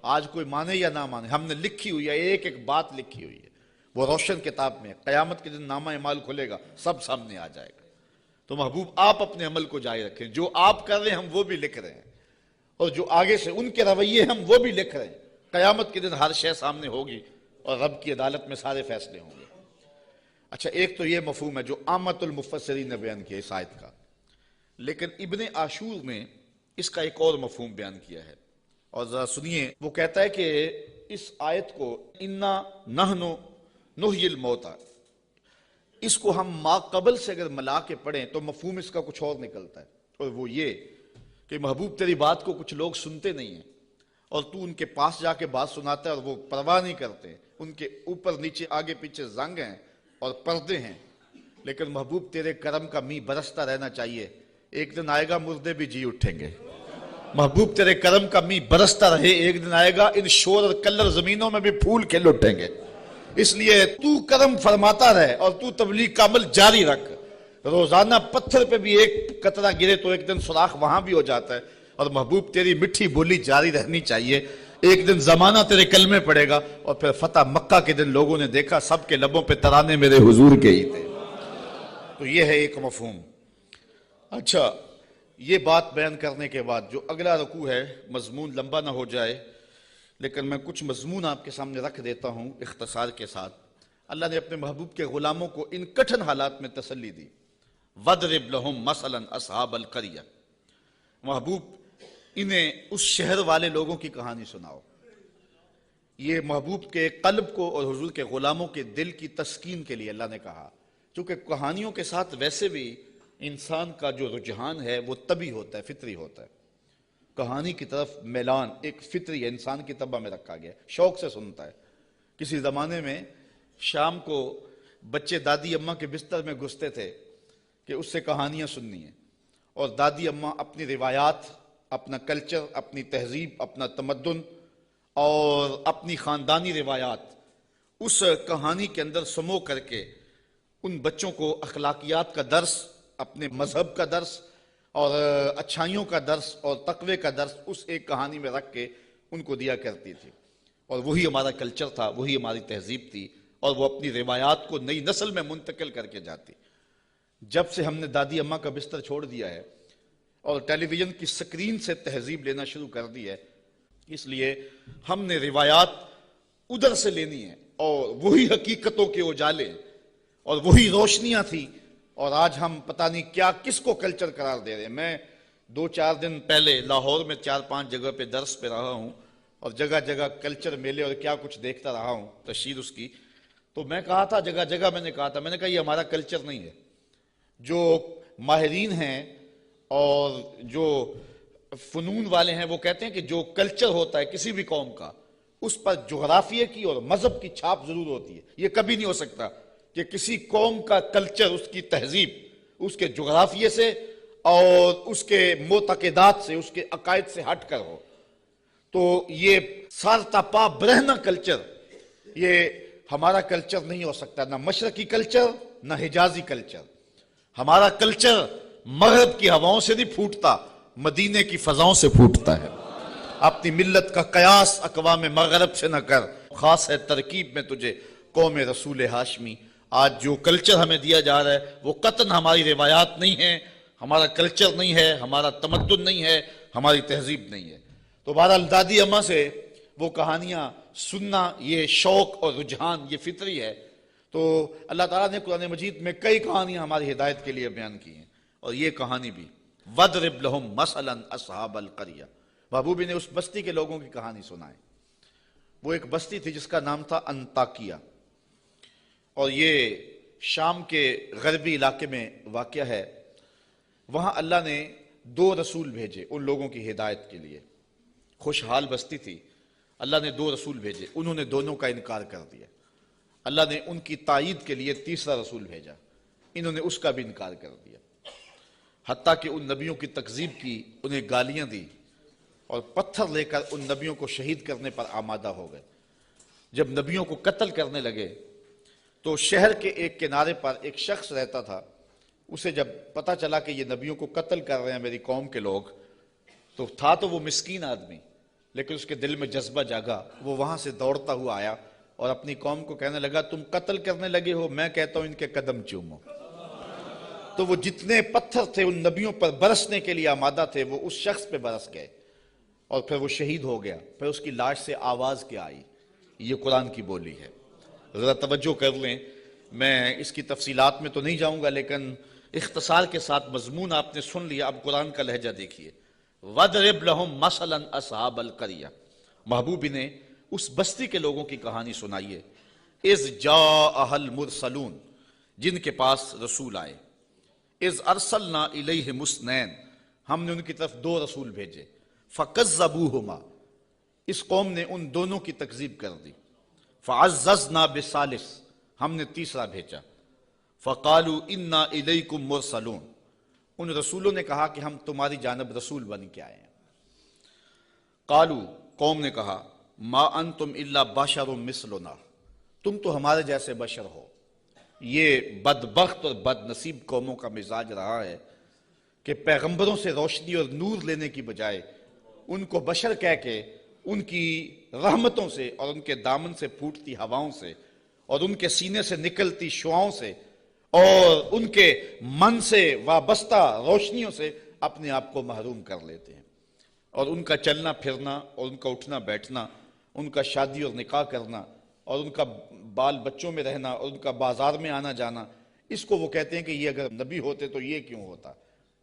آج کوئی مانے یا نہ مانے، ہم نے لکھی ہوئی ہے، ایک ایک بات لکھی ہوئی ہے، وہ روشن کتاب میں۔ قیامت کے دن نامہ اعمال کھلے گا، سب سامنے آ جائے گا۔ تو محبوب آپ اپنے عمل کو جاری رکھیں، جو آپ کر رہے ہیں ہم وہ بھی لکھ رہے ہیں، اور جو آگے سے ان کے رویے ہم وہ بھی لکھ رہے ہیں۔ قیامت کے دن ہر شے سامنے ہوگی اور رب کی عدالت میں سارے فیصلے ہوں گے۔ اچھا ایک تو یہ مفہوم ہے جو عامت المفسرین نے بیان کیا اس آیت کا، لیکن ابن عاشور میں اس کا ایک اور مفہوم بیان کیا ہے، اور ذرا سنیے۔ وہ کہتا ہے کہ اس آیت کو اِنَّا نَحْنُ نُحْيِي الْمَوْتَى، اس کو ہم ما قبل سے اگر ملا کے پڑھیں تو مفہوم اس کا کچھ اور نکلتا ہے، اور وہ یہ کہ محبوب تیری بات کو کچھ لوگ سنتے نہیں ہیں، اور تو ان کے پاس جا کے بات سناتا ہے اور وہ پرواہ نہیں کرتے. ان کے اوپر نیچے آگے پیچھے زنگ ہیں اور پردے ہیں، لیکن محبوب تیرے کرم کا می برستا رہنا چاہیے. ایک دن آئے گا مردے بھی جی اٹھیں گے. محبوب تیرے کرم کا می برستا رہے، ایک دن آئے گا ان شور اور کلر زمینوں میں بھی پھول کھل اٹھیں گے. اس لیے تو کرم فرماتا رہے اور تو تبلیغ کا عمل جاری رکھ. روزانہ پتھر پہ بھی ایک قطرہ گرے تو ایک دن سوراخ وہاں بھی ہو جاتا ہے. اور محبوب تیری مٹھی بولی جاری رہنی چاہیے. ایک دن زمانہ تیرے کلمے پڑے گا. اور پھر فتح مکہ کے دن لوگوں نے دیکھا سب کے لبوں پہ ترانے میرے حضور کے ہی تھے. تو یہ ہے ایک مفہوم. اچھا، یہ بات بیان کرنے کے بعد جو اگلا رکوع ہے، مضمون لمبا نہ ہو جائے لیکن میں کچھ مضمون آپ کے سامنے رکھ دیتا ہوں اختصار کے ساتھ. اللہ نے اپنے محبوب کے غلاموں کو ان کٹھن حالات میں تسلی دی. وَضْرِبْ لَهُمْ مَثَلًا أَصْحَابَ الْقَرْيَةِ. محبوب انہیں اس شہر والے لوگوں کی کہانی سناؤ. یہ محبوب کے قلب کو اور حضور کے غلاموں کے دل کی تسکین کے لیے اللہ نے کہا. چونکہ کہانیوں کے ساتھ ویسے بھی انسان کا جو رجحان ہے وہ طبعی ہوتا ہے، فطری ہوتا ہے. کہانی کی طرف میلان ایک فطری ہے، انسان کی طبع میں رکھا گیا، شوق سے سنتا ہے. کسی زمانے میں شام کو بچے دادی اماں کے بستر میں گھستے تھے کہ اس سے کہانیاں سننی ہیں، اور دادی اماں اپنی روایات، اپنا کلچر، اپنی تہذیب، اپنا تمدن اور اپنی خاندانی روایات اس کہانی کے اندر سمو کر کے ان بچوں کو اخلاقیات کا درس، اپنے مذہب کا درس اور اچھائیوں کا درس اور تقوی کا درس اس ایک کہانی میں رکھ کے ان کو دیا کرتی تھی. اور وہی ہمارا کلچر تھا، وہی ہماری تہذیب تھی، اور وہ اپنی روایات کو نئی نسل میں منتقل کر کے جاتی. جب سے ہم نے دادی اماں کا بستر چھوڑ دیا ہے اور ٹیلی ویژن کی سکرین سے تہذیب لینا شروع کر دی ہے، اس لیے ہم نے روایات ادھر سے لینی ہے، اور وہی حقیقتوں کے اجالے اور وہی روشنیاں تھی. اور آج ہم پتہ نہیں کیا کس کو کلچر قرار دے رہے ہیں. میں 2-4 دن پہلے لاہور میں 4-5 جگہ پہ درس پہ رہا ہوں اور جگہ جگہ کلچر میلے اور کیا کچھ دیکھتا رہا ہوں، تشہیر اس کی. تو میں کہا تھا، جگہ جگہ میں نے کہا یہ ہمارا کلچر نہیں ہے. جو ماہرین ہیں اور جو فنون والے ہیں وہ کہتے ہیں کہ جو کلچر ہوتا ہے کسی بھی قوم کا، اس پر جغرافیے کی اور مذہب کی چھاپ ضرور ہوتی ہے. یہ کبھی نہیں ہو سکتا کہ کسی قوم کا کلچر، اس کی تہذیب اس کے جغرافیے سے اور اس کے معتقدات سے، اس کے عقائد سے ہٹ کر ہو. تو یہ سارتا پا برہنہ کلچر، یہ ہمارا کلچر نہیں ہو سکتا. نہ مشرقی کلچر، نہ حجازی کلچر. ہمارا کلچر مغرب کی ہواؤں سے نہیں پھوٹتا، مدینے کی فضاؤں سے پھوٹتا ہے. اپنی ملت کا قیاس اقوام مغرب سے نہ کر، خاص ہے ترکیب میں تجھے قوم رسول ہاشمی. آج جو کلچر ہمیں دیا جا رہا ہے وہ قطعاً ہماری روایات نہیں ہیں، ہمارا کلچر نہیں ہے، ہمارا تمدن نہیں ہے، ہماری تہذیب نہیں ہے. تو بہرحال دادی اماں سے وہ کہانیاں سننا، یہ شوق اور رجحان یہ فطری ہے. تو اللہ تعالیٰ نے قرآن مجید میں کئی کہانیاں ہماری ہدایت کے لیے بیان کی ہیں، اور یہ کہانی بھی وَضْرِبْ لَهُمْ مَثَلًا أَصْحَابَ الْقَرْيَةِ. محبوبی نے اس بستی کے لوگوں کی کہانی سنائے. وہ ایک بستی تھی جس کا نام تھا انطاکیہ، اور یہ شام کے غربی علاقے میں واقع ہے. وہاں اللہ نے 2 رسول بھیجے ان لوگوں کی ہدایت کے لیے. خوشحال بستی تھی. اللہ نے 2 رسول بھیجے، انہوں نے دونوں کا انکار کر دیا. اللہ نے ان کی تائید کے لیے تیسرا رسول بھیجا، انہوں نے اس کا بھی انکار کر دیا. حتیٰ کہ ان نبیوں کی تکذیب کی، انہیں گالیاں دی، اور پتھر لے کر ان نبیوں کو شہید کرنے پر آمادہ ہو گئے. جب نبیوں کو قتل کرنے لگے تو شہر کے ایک کنارے پر ایک شخص رہتا تھا. اسے جب پتہ چلا کہ یہ نبیوں کو قتل کر رہے ہیں میری قوم کے لوگ، تو تھا تو وہ مسکین آدمی، لیکن اس کے دل میں جذبہ جاگا. وہ وہاں سے دوڑتا ہوا آیا اور اپنی قوم کو کہنے لگا تم قتل کرنے لگے ہو، میں کہتا ہوں ان کے قدم چومو. تو وہ جتنے پتھر تھے ان نبیوں پر برسنے کے لیے آمادہ تھے وہ اس شخص پہ برس گئے، اور پھر وہ شہید ہو گیا. پھر اس کی لاش سے آواز کیا آئی. یہ قرآن کی بولی ہے. ذرا توجہ کر لیں، میں اس کی تفصیلات میں تو نہیں جاؤں گا، لیکن اختصار کے ساتھ مضمون آپ نے سن لیا. اب قرآن کا لہجہ دیکھیے. وَضْرِبْ لَهُمْ مَثَلًا أَصْحَابَ الْقَرْيَةِ. محبوب نے اس بستی کے لوگوں کی کہانی سنائیے. اِذْ جَاءَهَا الْمُرْسَلُونَ، جن کے پاس رسول آئے. اِذْ أَرْسَلْنَا إِلَيْهِمُ اثْنَيْنِ، ہم نے ان کی طرف 2 رسول بھیجے. فَكَذَّبُوهُمَا، اس قوم نے ان دونوں کی تکذیب کر دی. فعززنا بثالث، ہم نے تیسرا بھیجا. فقالوا انا الیکم مرسلون، ان رسولوں نے کہا کہ ہم تمہاری جانب رسول بن کے آئے ہیں. قالوا، قوم نے کہا، ما انتم الا بشر مثلنا، تم تو ہمارے جیسے بشر ہو. یہ بدبخت اور بد نصیب قوموں کا مزاج رہا ہے کہ پیغمبروں سے روشنی اور نور لینے کی بجائے ان کو بشر کہہ کے ان کی رحمتوں سے اور ان کے دامن سے پھوٹتی ہواؤں سے اور ان کے سینے سے نکلتی شعاؤں سے اور ان کے من سے وابستہ روشنیوں سے اپنے آپ کو محروم کر لیتے ہیں. اور ان کا چلنا پھرنا اور ان کا اٹھنا بیٹھنا، ان کا شادی اور نکاح کرنا اور ان کا بال بچوں میں رہنا اور ان کا بازار میں آنا جانا، اس کو وہ کہتے ہیں کہ یہ اگر نبی ہوتے تو یہ کیوں ہوتا.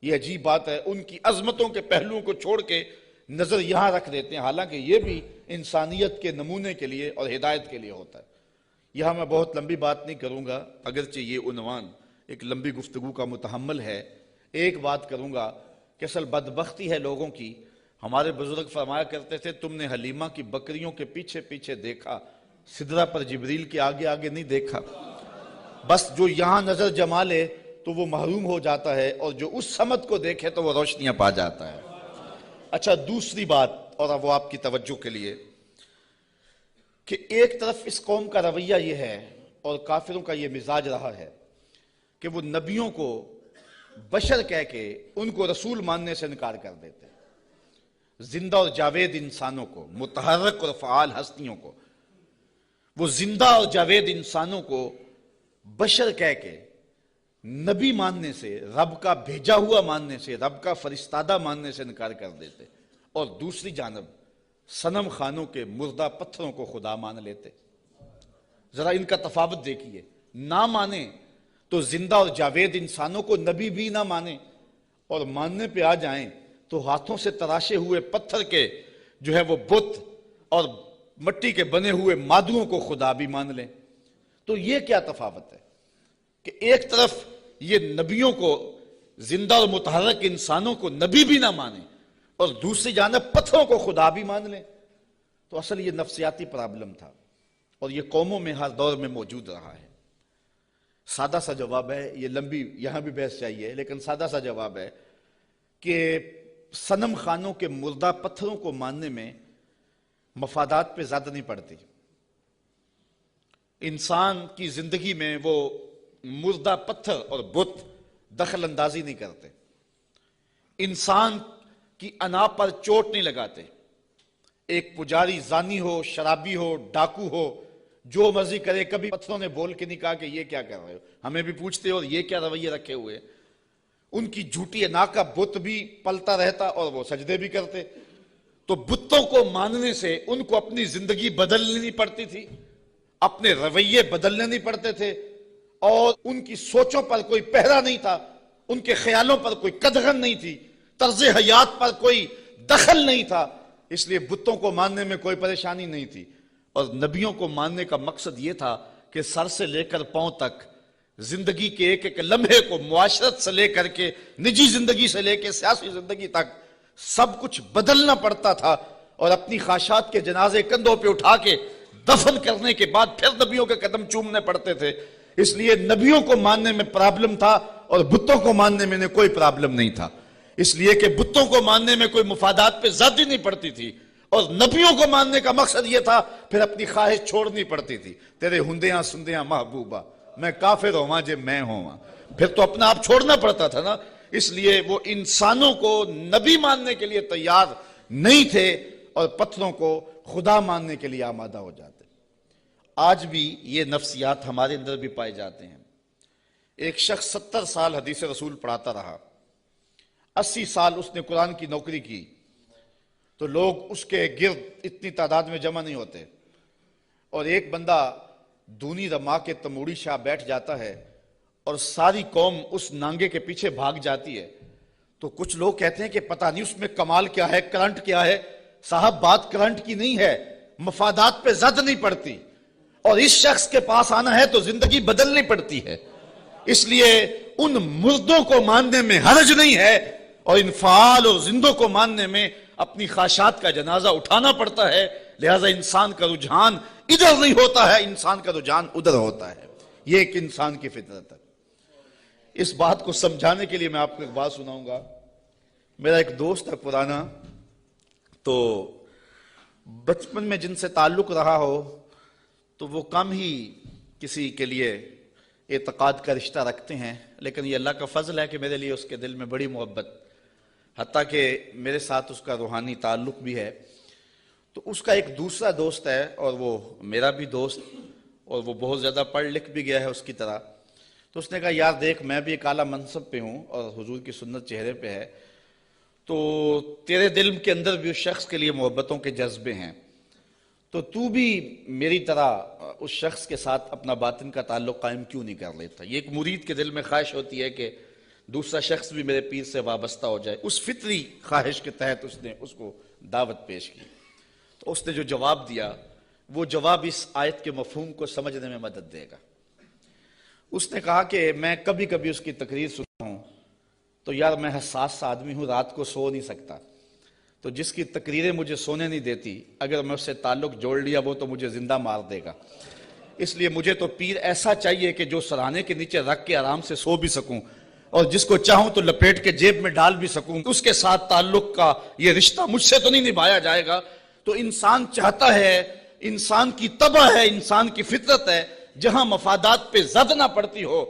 یہ عجیب بات ہے، ان کی عظمتوں کے پہلوؤں کو چھوڑ کے نظر یہاں رکھ دیتے ہیں، حالانکہ یہ بھی انسانیت کے نمونے کے لیے اور ہدایت کے لیے ہوتا ہے. یہاں میں بہت لمبی بات نہیں کروں گا، اگرچہ یہ عنوان ایک لمبی گفتگو کا متحمل ہے. ایک بات کروں گا کہ اصل بدبختی ہے لوگوں کی. ہمارے بزرگ فرمایا کرتے تھے، تم نے حلیمہ کی بکریوں کے پیچھے پیچھے دیکھا، سدرہ پر جبریل کے آگے آگے نہیں دیکھا. بس جو یہاں نظر جما لے تو وہ محروم ہو جاتا ہے، اور جو اس سمت کو دیکھے تو وہ روشنیاں پا جاتا ہے. اچھا، دوسری بات، اور اب وہ آپ کی توجہ کے لیے، کہ ایک طرف اس قوم کا رویہ یہ ہے اور کافروں کا یہ مزاج رہا ہے کہ وہ نبیوں کو بشر کہہ کے ان کو رسول ماننے سے انکار کر دیتے ہیں. زندہ اور جاوید انسانوں کو، متحرک اور فعال ہستیوں کو، وہ زندہ اور جاوید انسانوں کو بشر کہہ کے نبی ماننے سے، رب کا بھیجا ہوا ماننے سے، رب کا فرستادہ ماننے سے انکار کر دیتے، اور دوسری جانب صنم خانوں کے مردہ پتھروں کو خدا مان لیتے. ذرا ان کا تفاوت دیکھیے. نہ مانے تو زندہ اور جاوید انسانوں کو نبی بھی نہ مانے، اور ماننے پہ آ جائیں تو ہاتھوں سے تراشے ہوئے پتھر کے جو ہے وہ بت اور مٹی کے بنے ہوئے مادوؤں کو خدا بھی مان لیں. تو یہ کیا تفاوت ہے کہ ایک طرف یہ نبیوں کو، زندہ اور متحرک انسانوں کو نبی بھی نہ مانے، اور دوسری جانب پتھروں کو خدا بھی مان لیں. تو اصل یہ نفسیاتی پرابلم تھا، اور یہ قوموں میں ہر دور میں موجود رہا ہے. سادہ سا جواب ہے، یہ لمبی یہاں بھی بحث چاہیے، لیکن سادہ سا جواب ہے کہ صنم خانوں کے مردہ پتھروں کو ماننے میں مفادات پہ زیادہ نہیں پڑتی. انسان کی زندگی میں وہ مردہ پتھر اور بت دخل اندازی نہیں کرتے، انسان کی انا پر چوٹ نہیں لگاتے. ایک پجاری زانی ہو، شرابی ہو، ڈاکو ہو، جو مرضی کرے، کبھی پتھروں نے بول کے نہیں کہا کہ یہ کیا کر رہے ہو. ہمیں بھی پوچھتے اور یہ کیا رویے رکھے ہوئے. ان کی جھوٹی انا کا بت بھی پلتا رہتا اور وہ سجدے بھی کرتے. تو بتوں کو ماننے سے ان کو اپنی زندگی بدلنی نہیں پڑتی تھی، اپنے رویے بدلنے نہیں پڑتے تھے، اور ان کی سوچوں پر کوئی پہرا نہیں تھا، ان کے خیالوں پر کوئی قدغن نہیں تھی، طرز حیات پر کوئی دخل نہیں تھا. اس لیے بتوں کو ماننے میں کوئی پریشانی نہیں تھی. اور نبیوں کو ماننے کا مقصد یہ تھا کہ سر سے لے کر پاؤں تک زندگی کے ایک ایک لمحے کو، معاشرت سے لے کر کے نجی زندگی سے لے کے سیاسی زندگی تک سب کچھ بدلنا پڑتا تھا، اور اپنی خواہشات کے جنازے کندھوں پہ اٹھا کے دفن کرنے کے بعد پھر نبیوں کے قدم چومنے پڑتے تھے. اس لیے نبیوں کو ماننے میں پرابلم تھا اور بتوں کو ماننے میں کوئی پرابلم نہیں تھا، اس لیے کہ بتوں کو ماننے میں کوئی مفادات پہ زیادتی نہیں پڑتی تھی، اور نبیوں کو ماننے کا مقصد یہ تھا پھر اپنی خواہش چھوڑنی پڑتی تھی. تیرے ہندیاں سندیاں محبوبہ، میں کافر ہوں جے میں ہوں، پھر تو اپنا آپ چھوڑنا پڑتا تھا نا. اس لیے وہ انسانوں کو نبی ماننے کے لیے تیار نہیں تھے اور پتھروں کو خدا ماننے کے لیے آمادہ ہو جاتے. آج بھی یہ نفسیات ہمارے اندر بھی پائے جاتے ہیں. ایک شخص 70 سال حدیث رسول پڑھاتا رہا، 80 سال اس نے قرآن کی نوکری کی، تو لوگ اس کے گرد اتنی تعداد میں جمع نہیں ہوتے، اور ایک بندہ دونی رما کے تموڑی شاہ بیٹھ جاتا ہے اور ساری قوم اس نانگے کے پیچھے بھاگ جاتی ہے. تو کچھ لوگ کہتے ہیں کہ پتہ نہیں اس میں کمال کیا ہے، کرنٹ کیا ہے. صاحب بات کرنٹ کی نہیں ہے، مفادات پہ زد نہیں پڑتی، اور اس شخص کے پاس آنا ہے تو زندگی بدلنی پڑتی ہے. اس لیے ان مردوں کو ماننے میں حرج نہیں ہے، اور ان فعال اور زندوں کو ماننے میں اپنی خواہشات کا جنازہ اٹھانا پڑتا ہے، لہذا انسان کا رجحان ادھر نہیں ہوتا ہے، انسان کا رجحان ادھر ہوتا ہے۔ یہ ایک انسان کی فطرت ہے۔ اس بات کو سمجھانے کے لیے میں آپ کو ایک بات سناؤں گا۔ میرا ایک دوست ہے پرانا، تو بچپن میں جن سے تعلق رہا ہو تو وہ کم ہی کسی کے لیے اعتقاد کا رشتہ رکھتے ہیں، لیکن یہ اللہ کا فضل ہے کہ میرے لیے اس کے دل میں بڑی محبت، حتیٰ کہ میرے ساتھ اس کا روحانی تعلق بھی ہے۔ تو اس کا ایک دوسرا دوست ہے اور وہ میرا بھی دوست، اور وہ بہت زیادہ پڑھ لکھ بھی گیا ہے اس کی طرح۔ تو اس نے کہا یار دیکھ، میں بھی ایک اعلیٰ منصب پہ ہوں اور حضور کی سنت چہرے پہ ہے، تو تیرے دل کے اندر بھی اس شخص کے لیے محبتوں کے جذبے ہیں، تو بھی میری طرح اس شخص کے ساتھ اپنا باطن کا تعلق قائم کیوں نہیں کر لیتا۔ یہ ایک مرید کے دل میں خواہش ہوتی ہے کہ دوسرا شخص بھی میرے پیر سے وابستہ ہو جائے۔ اس فطری خواہش کے تحت اس نے اس کو دعوت پیش کی۔ تو اس نے جو جواب دیا، وہ جواب اس آیت کے مفہوم کو سمجھنے میں مدد دے گا۔ اس نے کہا کہ میں کبھی کبھی اس کی تقریر سنتا ہوں تو یار میں حساس سا آدمی ہوں، رات کو سو نہیں سکتا، تو جس کی تقریریں مجھے سونے نہیں دیتی، اگر میں اس سے تعلق جوڑ لیا وہ تو مجھے زندہ مار دے گا، اس لیے مجھے تو پیر ایسا چاہیے کہ جو سراہنے کے نیچے رکھ کے آرام سے سو بھی سکوں، اور جس کو چاہوں تو لپیٹ کے جیب میں ڈال بھی سکوں، اس کے ساتھ تعلق کا یہ رشتہ مجھ سے تو نہیں نبھایا جائے گا۔ تو انسان چاہتا ہے، انسان کی طبع ہے، انسان کی فطرت ہے، جہاں مفادات پہ زد نہ پڑتی ہو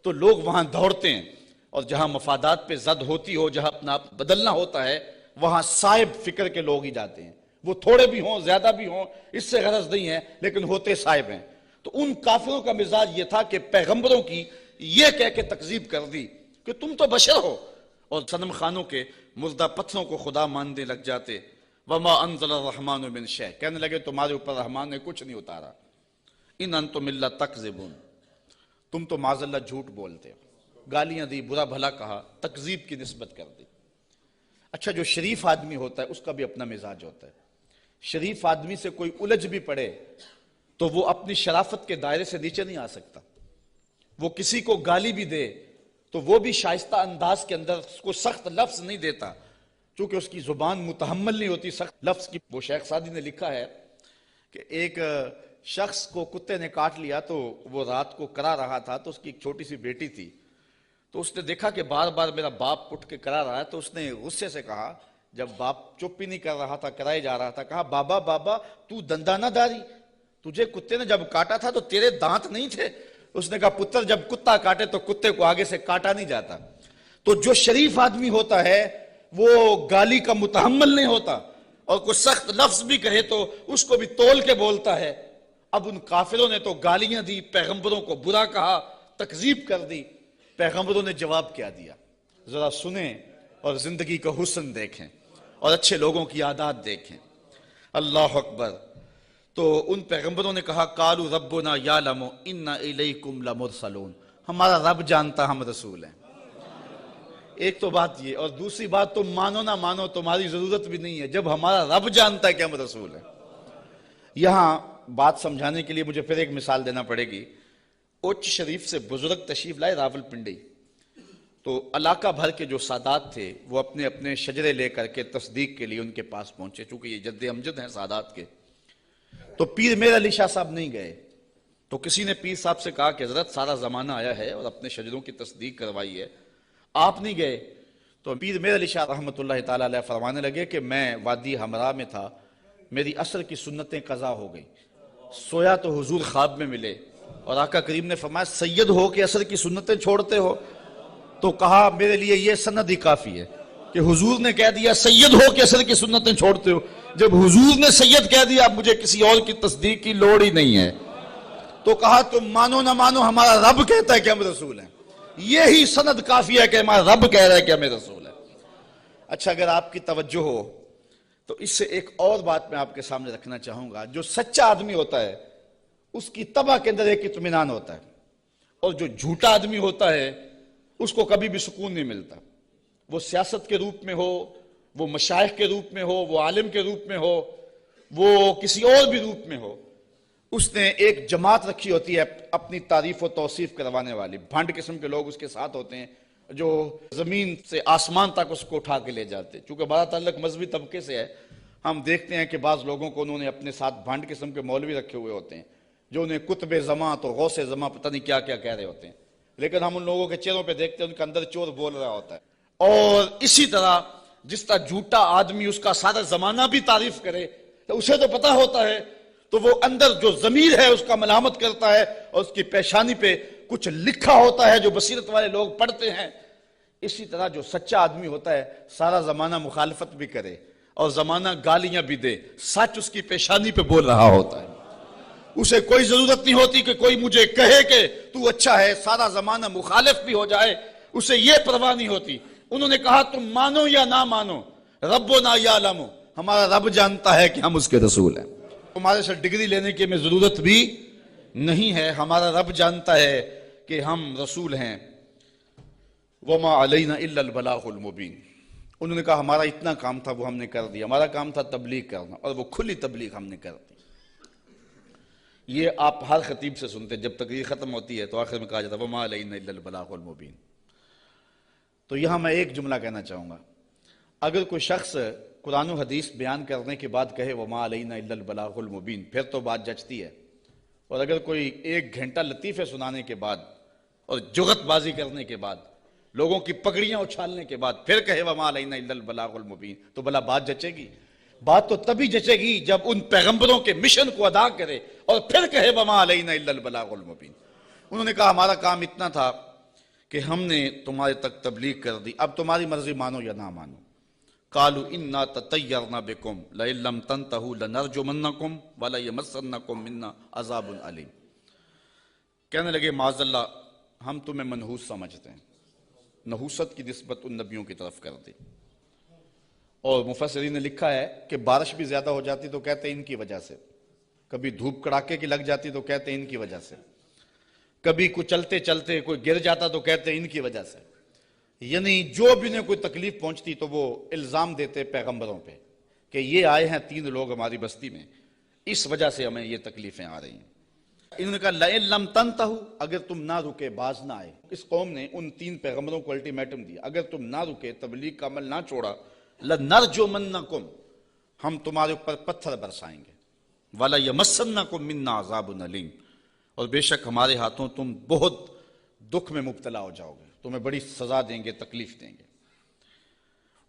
تو لوگ وہاں دوڑتے ہیں، اور جہاں مفادات پہ زد ہوتی ہو، جہاں اپنا آپ بدلنا ہوتا ہے، وہاں صائب فکر کے لوگ ہی جاتے ہیں۔ وہ تھوڑے بھی ہوں، زیادہ بھی ہوں، اس سے غرض نہیں ہے، لیکن ہوتے صائب ہیں۔ تو ان کافروں کا مزاج یہ تھا کہ پیغمبروں کی یہ کہہ کے تکذیب کر دی کہ تم تو بشر ہو، اور صنم خانوں کے مردہ پتھروں کو خدا ماننے لگ جاتے۔ وما انزل الرحمن من شیء، کہنے لگے تمہارے اوپر رحمان نے کچھ نہیں اتارا۔ ان انتم الا تکذبون، تم تو معاذ اللہ جھوٹ بولتے ہو۔ گالیاں دی، برا بھلا کہا، تکذیب کی نسبت کر دی۔ اچھا، جو شریف آدمی ہوتا ہے اس کا بھی اپنا مزاج ہوتا ہے۔ شریف آدمی سے کوئی الجھ بھی پڑے تو وہ اپنی شرافت کے دائرے سے نیچے نہیں آ سکتا۔ وہ کسی کو گالی بھی دے تو وہ بھی شائستہ انداز کے اندر اس کو سخت لفظ نہیں دیتا، چونکہ اس کی زبان متحمل نہیں ہوتی سخت لفظ کی۔ وہ شیخ سعدی نے لکھا ہے کہ ایک شخص کو کتے نے کاٹ لیا، تو وہ رات کو کرا رہا تھا، تو اس کی ایک چھوٹی سی بیٹی تھی، تو اس نے دیکھا کہ بار بار میرا باپ اٹھ کے کرا رہا ہے، تو اس نے غصے سے کہا، جب باپ چپ ہی نہیں کر رہا تھا، کرائے جا رہا تھا، کہا بابا بابا تو دندہ نہ داری، تجھے کتے نے جب کاٹا تھا تو تیرے دانت نہیں تھے؟ اس نے کہا پتر جب کتا کاٹے تو کتے کو آگے سے کاٹا نہیں جاتا۔ تو جو شریف آدمی ہوتا ہے وہ گالی کا متحمل نہیں ہوتا، اور کوئی سخت لفظ بھی کہے تو اس کو بھی تول کے بولتا ہے۔ اب ان کافروں نے تو گالیاں دی، پیغمبروں کو برا کہا، تکذیب کر دی۔ پیغمبروں نے جواب کیا دیا، ذرا سنیں اور زندگی کا حسن دیکھیں اور اچھے لوگوں کی عادات دیکھیں۔ اللہ اکبر۔ تو ان پیغمبروں نے کہا قالوا ربنا یعلم انا الیکم لمرسلون، ہمارا رب جانتا ہم رسول ہیں۔ ایک تو بات یہ، اور دوسری بات تم مانو نہ مانو تمہاری ضرورت بھی نہیں ہے، جب ہمارا رب جانتا ہے کہ ہم رسول ہیں۔ یہاں بات سمجھانے کے لیے مجھے پھر ایک مثال دینا پڑے گی۔ اچ شریف سے بزرگ تشریف لائے راول پنڈی، تو علاقہ بھر کے جو سادات تھے وہ اپنے اپنے شجرے لے کر کے تصدیق کے لیے ان کے پاس پہنچے، چونکہ یہ جد امجد ہیں سادات کے۔ تو پیر میر علی شاہ صاحب نہیں گئے، تو کسی نے پیر صاحب سے کہا کہ حضرت سارا زمانہ آیا ہے اور اپنے شجروں کی تصدیق کروائی ہے، آپ نہیں گئے؟ تو پیر میر علی شاہ رحمۃ اللہ تعالیٰ علیہ فرمانے لگے کہ میں وادی ہمراہ میں تھا، میری عصر کی سنتیں قضا ہو گئی، سویا تو حضور خواب میں ملے، اور آقا کریم نے فرمایا سید ہو کے عصر کی سنتیں چھوڑتے ہو؟ تو کہا میرے لیے یہ سند ہی کافی ہے کہ حضور نے کہہ دیا سید ہو کے عصر کی سنتیں چھوڑتے ہو، جب حضور نے سید کہہ دیا اب مجھے کسی اور کی تصدیق کی لوڑ ہی نہیں ہے۔ تو کہا تم مانو نہ مانو ہمارا رب کہتا ہے کہ ہم رسول ہیں، یہی سند کافی ہے کہ ہمارا رب کہہ رہا ہے کہ ہمیں رسول ہے۔ اچھا، اگر آپ کی توجہ ہو تو اس سے ایک اور بات میں آپ کے سامنے رکھنا چاہوں گا۔ جو سچا آدمی ہوتا ہے اس کی طبع کے اندر ایک اطمینان ہوتا ہے، اور جو جھوٹا آدمی ہوتا ہے اس کو کبھی بھی سکون نہیں ملتا۔ وہ سیاست کے روپ میں ہو، وہ مشائخ کے روپ میں ہو، وہ عالم کے روپ میں ہو، وہ کسی اور بھی روپ میں ہو، اس نے ایک جماعت رکھی ہوتی ہے اپنی تعریف و توصیف کروانے والی، بھانڈ قسم کے لوگ اس کے ساتھ ہوتے ہیں، جو زمین سے آسمان تک اس کو اٹھا کے لے جاتے. چونکہ ہمارا تعلق مذہبی طبقے سے ہے، ہم دیکھتے ہیں کہ بعض لوگوں کو انہوں نے اپنے ساتھ بھانڈ قسم کے مولوی رکھے ہوئے ہوتے ہیں جو انہیں قطب زماں تو غوث زماں پتہ نہیں کیا کیا کہہ رہے ہوتے ہیں، لیکن ہم ان لوگوں کے چہروں پہ دیکھتے ہیں ان کے اندر چور بول رہا ہوتا ہے. اور اسی طرح جس طرح جھوٹا آدمی اس کا سارا زمانہ بھی تعریف کرے تو اسے تو پتہ ہوتا ہے، تو وہ اندر جو ضمیر ہے اس کا ملامت کرتا ہے اور اس کی پیشانی پہ کچھ لکھا ہوتا ہے جو بصیرت والے لوگ پڑھتے ہیں. اسی طرح جو سچا آدمی ہوتا ہے سارا زمانہ مخالفت بھی کرے اور زمانہ گالیاں بھی دے، سچ اس کی پیشانی پہ بول رہا ہوتا ہے. اسے کوئی ضرورت نہیں ہوتی کہ کوئی مجھے کہے کہ تو اچھا ہے، سارا زمانہ مخالف بھی ہو جائے اسے یہ پرواہ نہیں ہوتی. انہوں نے کہا تم مانو یا نہ مانو، ربنا یعلم، ہمارا رب جانتا ہے کہ ہم اس کے رسول ہیں. ہمارے سے ڈگری لینے کی ہمیں ضرورت بھی نہیں ہے، ہمارا رب جانتا ہے کہ ہم رسول ہیں. وما علینا الا البلاغ المبین. انہوں نے کہا ہمارا اتنا کام تھا وہ ہم نے کر دیا، ہمارا کام تھا تبلیغ کرنا اور وہ کھلی تبلیغ ہم نے کر دی. یہ آپ ہر خطیب سے سنتے جب تقریر ختم ہوتی ہے تو آخر میں کہا جاتا ہے وما علینا الا البلاغ المبین. تو یہاں میں ایک جملہ کہنا چاہوں گا، اگر کوئی شخص قرآن و حدیث بیان کرنے کے بعد کہے وما علینا الا البلاغ المبین پھر تو بات جچتی ہے. اور اگر کوئی 1 گھنٹہ لطیفے سنانے کے بعد اور جغت بازی کرنے کے بعد لوگوں کی پگڑیاں اچھالنے کے بعد پھر کہے وما علینا الا البلاغ المبین تو بھلا بات جچے گی؟ بات تو تبھی جچے گی جب ان پیغمبروں کے مشن کو ادا کرے اور پھر کہے وما علینا الا البلاغ المبین. انہوں نے کہا ہمارا کام اتنا تھا کہ ہم نے تمہارے تک تبلیغ کر دی، اب تمہاری مرضی مانو یا نہ مانو. قالوا انا تطیرنا بکم لئن لم تنتہوا لنرجمنکم ولیمسنکم منا عذاب علیم. کہنے لگے معاذ اللہ ہم تمہیں منحوس سمجھتے ہیں. نحوست کی نسبت ان نبیوں کی طرف کر دی. اور مفسرین نے لکھا ہے کہ بارش بھی زیادہ ہو جاتی تو کہتے ہیں ان کی وجہ سے، کبھی دھوپ کڑاکے کی لگ جاتی تو کہتے ہیں ان کی وجہ سے، کبھی کوئی چلتے چلتے کوئی گر جاتا تو کہتے ہیں ان کی وجہ سے. یعنی جو بھی انہیں کوئی تکلیف پہنچتی تو وہ الزام دیتے پیغمبروں پہ کہ یہ آئے ہیں 3 لوگ ہماری بستی میں، اس وجہ سے ہمیں یہ تکلیفیں آ رہی ہیں. انہوں نے کہا لئن لم تنتہوا، اگر تم نہ رکے باز نہ آئے. اس قوم نے ان 3 پیغمبروں کو الٹیمیٹم دیا، اگر تم نہ رکے تبلیغ کا عمل نہ چھوڑا لنرجمنکم، ہم تمہارے اوپر پتھر برسائیں گے، ولیمسنکم منا عذاب علیم، اور بے شک ہمارے ہاتھوں تم بہت دکھ میں مبتلا ہو جاؤ گے، تمہیں بڑی سزا دیں گے، تکلیف دیں گے.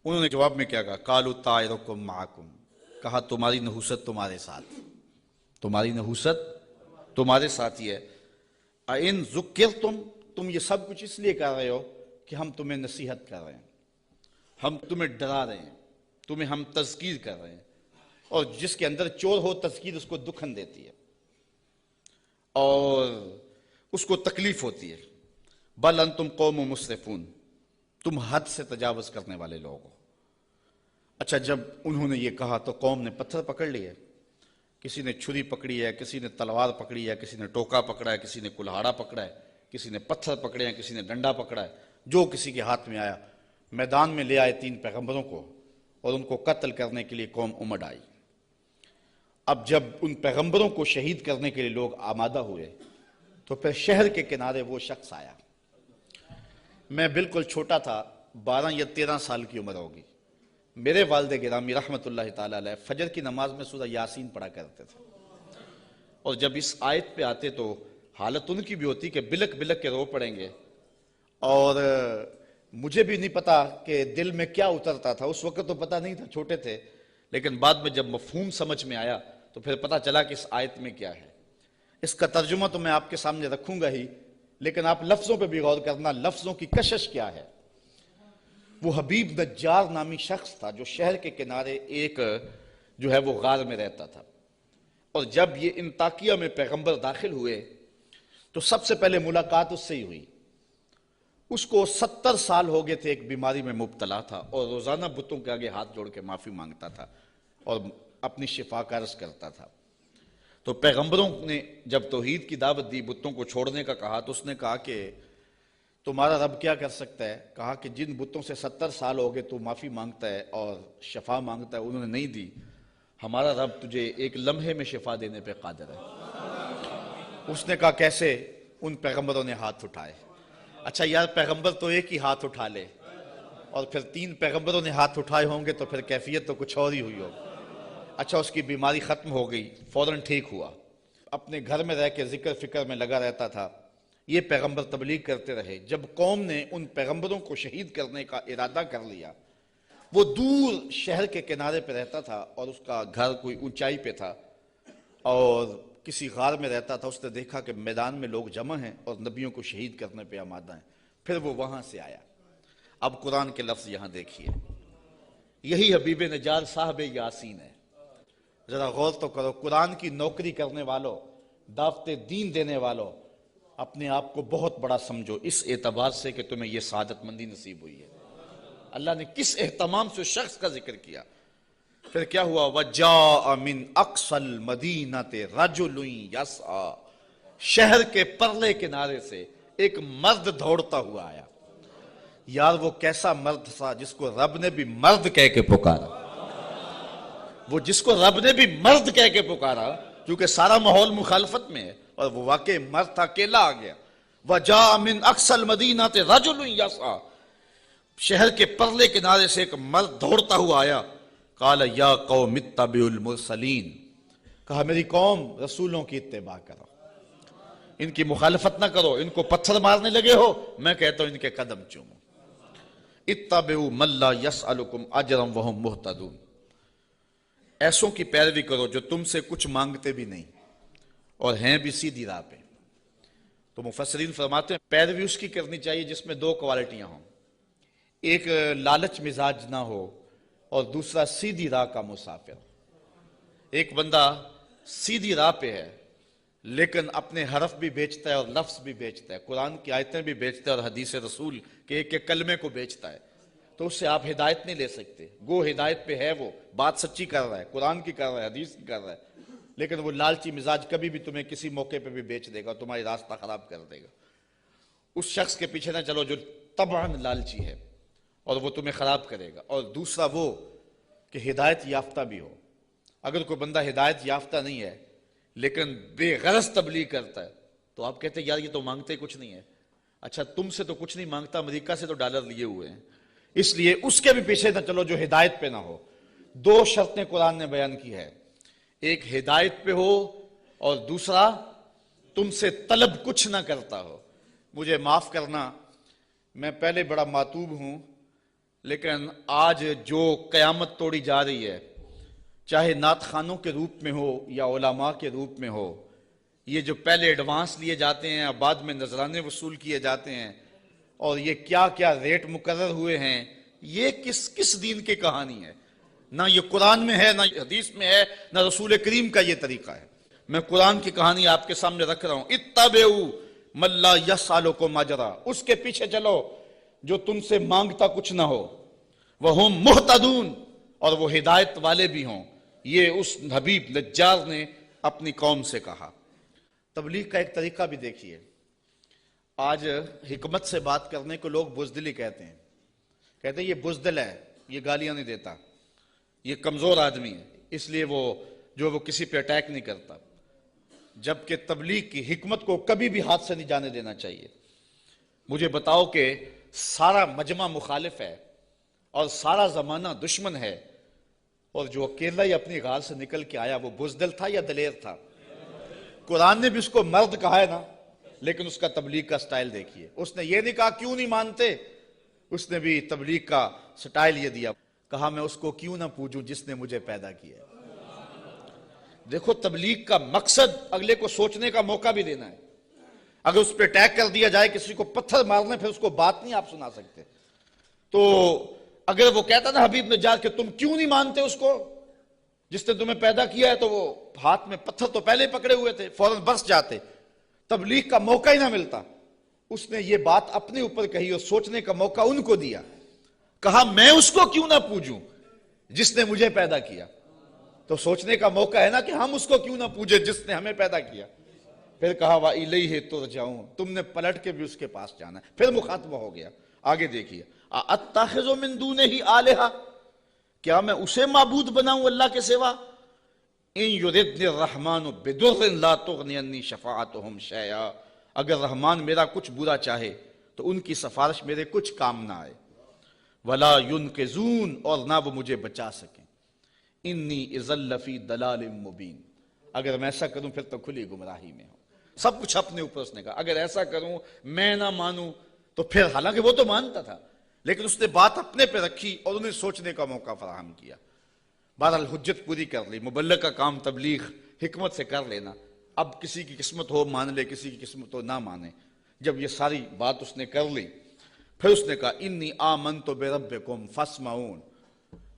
انہوں نے جواب میں کیا کہا؟ قالوا طائرکم معکم، کہا تمہاری نحوست تمہارے ساتھ، تمہاری نحوست تمہارے ساتھ ہی ہے. اَإِن ذُكِّرْتُمْ، تم یہ سب کچھ اس لیے کر رہے ہو کہ ہم تمہیں نصیحت کر رہے ہیں، ہم تمہیں ڈرا رہے ہیں، تمہیں ہم تذکیر کر رہے ہیں. اور جس کے اندر چور ہو تذکیر اس کو دکھن دیتی ہے اور اس کو تکلیف ہوتی ہے. بل انتم قوم مسرفون، تم حد سے تجاوز کرنے والے لوگ ہو. اچھا جب انہوں نے یہ کہا تو قوم نے پتھر پکڑ لیے، کسی نے چھری پکڑی ہے، کسی نے تلوار پکڑی ہے، کسی نے ٹوکا پکڑا ہے، کسی نے کلہاڑا پکڑا ہے، کسی نے پتھر پکڑے ہیں، کسی نے ڈنڈا پکڑا ہے. جو کسی کے ہاتھ میں آیا میدان میں لے آئے 3 پیغمبروں کو اور ان کو قتل کرنے کے لیے قوم امڑ آئی. اب جب ان پیغمبروں کو شہید کرنے کے لیے لوگ آمادہ ہوئے تو پھر شہر کے کنارے وہ شخص آیا. میں بالکل چھوٹا تھا، 12 یا 13 سال کی عمر ہوگی. میرے والد گرامی رحمۃ اللہ تعالیٰ علیہ فجر کی نماز میں سورہ یاسین پڑھا کرتے تھے، اور جب اس آیت پہ آتے تو حالت ان کی بھی ہوتی کہ بلک بلک کے رو پڑیں گے. اور مجھے بھی نہیں پتا کہ دل میں کیا اترتا تھا، اس وقت تو پتا نہیں تھا، چھوٹے تھے، لیکن بعد میں جب مفہوم سمجھ میں آیا تو پھر پتا چلا کہ اس آیت میں کیا ہے. اس کا ترجمہ تو میں آپ کے سامنے رکھوں گا ہی، لیکن آپ لفظوں پہ بھی غور کرنا، لفظوں کی کشش کیا ہے. وہ حبیب نجار نامی شخص تھا جو شہر کے کنارے ایک جو ہے وہ غار میں رہتا تھا. اور جب یہ انطاکیہ میں پیغمبر داخل ہوئے تو سب سے پہلے ملاقات اس سے ہی ہوئی. اس کو 70 سال ہو گئے تھے، ایک بیماری میں مبتلا تھا اور روزانہ بتوں کے آگے ہاتھ جوڑ کے معافی مانگتا تھا اور اپنی شفا کا عرض کرتا تھا. تو پیغمبروں نے جب توحید کی دعوت دی، بتوں کو چھوڑنے کا کہا، تو اس نے کہا کہ تمہارا رب کیا کر سکتا ہے؟ کہا کہ جن بتوں سے 70 سال ہو گئے تو معافی مانگتا ہے اور شفا مانگتا ہے، انہوں نے نہیں دی. ہمارا رب تجھے ایک لمحے میں شفا دینے پہ قادر ہے. اس نے کہا کیسے؟ ان پیغمبروں نے ہاتھ اٹھائے اچھا یار پیغمبر تو ایک ہی ہاتھ اٹھا لے اور پھر 3 پیغمبروں نے ہاتھ اٹھائے ہوں گے تو پھر کیفیت تو کچھ اور ہی ہوئی ہوگی. اچھا اس کی بیماری ختم ہو گئی, فوراً ٹھیک ہوا, اپنے گھر میں رہ کے ذکر فکر میں لگا رہتا تھا. یہ پیغمبر تبلیغ کرتے رہے. جب قوم نے ان پیغمبروں کو شہید کرنے کا ارادہ کر لیا, وہ دور شہر کے کنارے پہ رہتا تھا اور اس کا گھر کوئی اونچائی پہ تھا اور کسی غار میں رہتا تھا. اس نے دیکھا کہ میدان میں لوگ جمع ہیں اور نبیوں کو شہید کرنے پہ آمادہ ہیں. پھر وہ وہاں سے آیا. اب قرآن کے لفظ یہاں دیکھیے, یہی حبیب نجار صاحب یاسین ہے. ذرا غور تو کرو, قرآن کی نوکری کرنے والوں, دعوت دین دینے والوں, اپنے آپ کو بہت بڑا سمجھو اس اعتبار سے کہ تمہیں یہ سعادت مندی نصیب ہوئی ہے. اللہ نے کس اہتمام سے شخص کا ذکر کیا. پھر کیا ہوا, وَجَاءَ مِنْ أَقْصَى الْمَدِينَةِ رَجُلٌ يَسْعَى, شہر کے پرلے کنارے سے ایک مرد دوڑتا ہوا آیا. یار وہ کیسا مرد تھا جس کو رب نے بھی مرد کہہ کے پکارا, وہ جس کو رب نے بھی مرد کہہ کے پکارا, کیونکہ سارا ماحول مخالفت میں ہے اور وہ واقعی مرد تھا, اکیلا آ گیا. وَجَاءَ مِنْ أَقْصَى الْمَدِينَةِ رَجُلٌ يَسْعَى, شہر کے پرلے کنارے سے ایک مرد دوڑتا ہوا آیا. قَالَ يَا قَوْمِ اتَّبِعُوا الْمُرْسَلِينَ, کہا میری قوم رسولوں کی اتباع کرو, ان کی مخالفت نہ کرو. ان کو پتھر مارنے لگے ہو, میں کہتا ہوں ان کے قدم چومو. اتَّبِعُوا مَن لَّا يَسْأَلُكُمْ أَجْرًا وَهُمْ مُهْتَدُونَ, ایسوں کی پیروی کرو جو تم سے کچھ مانگتے بھی نہیں اور ہیں بھی سیدھی راہ پہ. تو مفسرین فرماتے ہیں پیروی اس کی کرنی چاہیے جس میں 2 کوالٹیاں ہوں, ایک لالچ مزاج نہ ہو اور دوسرا سیدھی راہ کا مسافر. ایک بندہ سیدھی راہ پہ ہے لیکن اپنے حرف بھی بیچتا ہے اور لفظ بھی بیچتا ہے, قرآن کی آیتیں بھی بیچتا ہے اور حدیث رسول کے ایک ایک کلمے کو بیچتا ہے, تو اس سے آپ ہدایت نہیں لے سکتے. گو ہدایت پہ ہے, وہ بات سچی کر رہا ہے, قرآن کی کر رہا ہے, حدیث کی کر رہا ہے, لیکن وہ لالچی مزاج کبھی بھی تمہیں کسی موقع پہ بھی بیچ دے گا, تمہاری راستہ خراب کر دے گا. اس شخص کے پیچھے نہ چلو جو طبعاً لالچی ہے اور وہ تمہیں خراب کرے گا. اور دوسرا وہ کہ ہدایت یافتہ بھی ہو. اگر کوئی بندہ ہدایت یافتہ نہیں ہے لیکن بے غرض تبلیغ کرتا ہے تو آپ کہتے ہیں یار یہ تو مانگتے کچھ نہیں ہے. اچھا تم سے تو کچھ نہیں مانگتا, امریکہ سے تو ڈالر لیے ہوئے ہیں, اس لیے اس کے بھی پیچھے نہ چلو جو ہدایت پہ نہ ہو. 2 شرطیں قرآن نے بیان کی ہے, ایک ہدایت پہ ہو اور دوسرا تم سے طلب کچھ نہ کرتا ہو. مجھے معاف کرنا, میں پہلے بڑا ماتوب ہوں, لیکن آج جو قیامت توڑی جا رہی ہے, چاہے نعت خوانوں کے روپ میں ہو یا علماء کے روپ میں ہو, یہ جو پہلے ایڈوانس لیے جاتے ہیں اور بعد میں نذرانے وصول کیے جاتے ہیں, اور یہ کیا کیا ریٹ مقرر ہوئے ہیں, یہ کس دین کی کہانی ہے؟ نہ یہ قرآن میں ہے, نہ حدیث میں ہے, نہ رسول کریم کا یہ طریقہ ہے. میں قرآن کی کہانی آپ کے سامنے رکھ رہا ہوں. اتبعوا من لا یسألکم اجرا, اس کے پیچھے چلو جو تم سے مانگتا کچھ نہ ہو. وہم مہتدون, اور وہ ہدایت والے بھی ہوں. یہ اس حبیب نجار نے اپنی قوم سے کہا. تبلیغ کا ایک طریقہ بھی دیکھیے. آج حکمت سے بات کرنے کو لوگ بزدلی کہتے ہیں, کہتے ہیں یہ بزدل ہے, یہ گالیاں نہیں دیتا, یہ کمزور آدمی ہے, اس لیے وہ کسی پہ اٹیک نہیں کرتا. جبکہ تبلیغ کی حکمت کو کبھی بھی ہاتھ سے نہیں جانے دینا چاہیے. مجھے بتاؤ کہ سارا مجمع مخالف ہے اور سارا زمانہ دشمن ہے, اور جو اکیلا ہی اپنی غار سے نکل کے آیا وہ بزدل تھا یا دلیر تھا؟ قرآن نے بھی اس کو مرد کہا ہے نا, لیکن اس کا تبلیغ کا سٹائل دیکھیے. اس نے یہ نہیں کہا کیوں نہیں مانتے, اس نے بھی تبلیغ کا سٹائل یہ دیا, کہا میں اس کو کیوں نہ پوجوں جس نے مجھے پیدا کیا ہے. دیکھو تبلیغ کا مقصد اگلے کو سوچنے کا موقع بھی دینا ہے. اگر اس پہ اٹیک کر دیا جائے, کسی کو پتھر مارنے, پھر اس کو بات نہیں آپ سنا سکتے. تو اگر وہ کہتا نا حبیب نجار کہ تم کیوں نہیں مانتے اس کو جس نے تمہیں پیدا کیا ہے, تو وہ ہاتھ میں پتھر تو پہلے پکڑے ہوئے تھے, فوراً برس جاتے, تبلیغ کا موقع ہی نہ ملتا. اس نے یہ بات اپنے اوپر کہی اور سوچنے کا موقع ان کو دیا. کہا میں اس کو کیوں نہ پوجوں جس نے مجھے پیدا کیا. تو سوچنے کا موقع ہے نا کہ ہم اس کو کیوں نہ پوجے جس نے ہمیں پیدا کیا. پھر کہا وَإِلَيْهِ تُرْجَعُونَ, تم نے پلٹ کے بھی اس کے پاس جانا ہے. پھر مخاطبہ ہو گیا. آگے دیکھیے, أَتَّخِذُ مِن دُونِهِ آلِهَةً, کیا میں اسے معبود بناؤں اللہ کے سوا؟ إِن يُرِدْنِ الرَّحْمَنُ بِضُرٍّ لَا تُغْنِ عَنِّي شَفَاعَتُهُمْ شَيْئًا, اگر رحمان میرا کچھ برا چاہے تو ان کی سفارش میرے کچھ کام نہ آئے. ولا ينقذون، اور نہ وہ مجھے بچا سکیں. انی اذا لفی ضلال مبین، اگر میں ایسا کروں پھر تو کھلی گمراہی میں ہوں. سب کچھ اپنے اوپر اس نے کہا، اگر ایسا کروں میں نہ مانوں تو پھر، حالانکہ وہ تو مانتا تھا لیکن اس نے بات اپنے پہ رکھی اور انہیں سوچنے کا موقع فراہم کیا. بہرحال حجت پوری کر لی. مبلغ کا کام تبلیغ حکمت سے کر لینا. اب کسی کی قسمت ہو مان لے، کسی کی قسمت ہو نہ مانے. جب یہ ساری بات اس نے کر لی پھر اس نے کہا انی آمنت بربکم فاسمعون،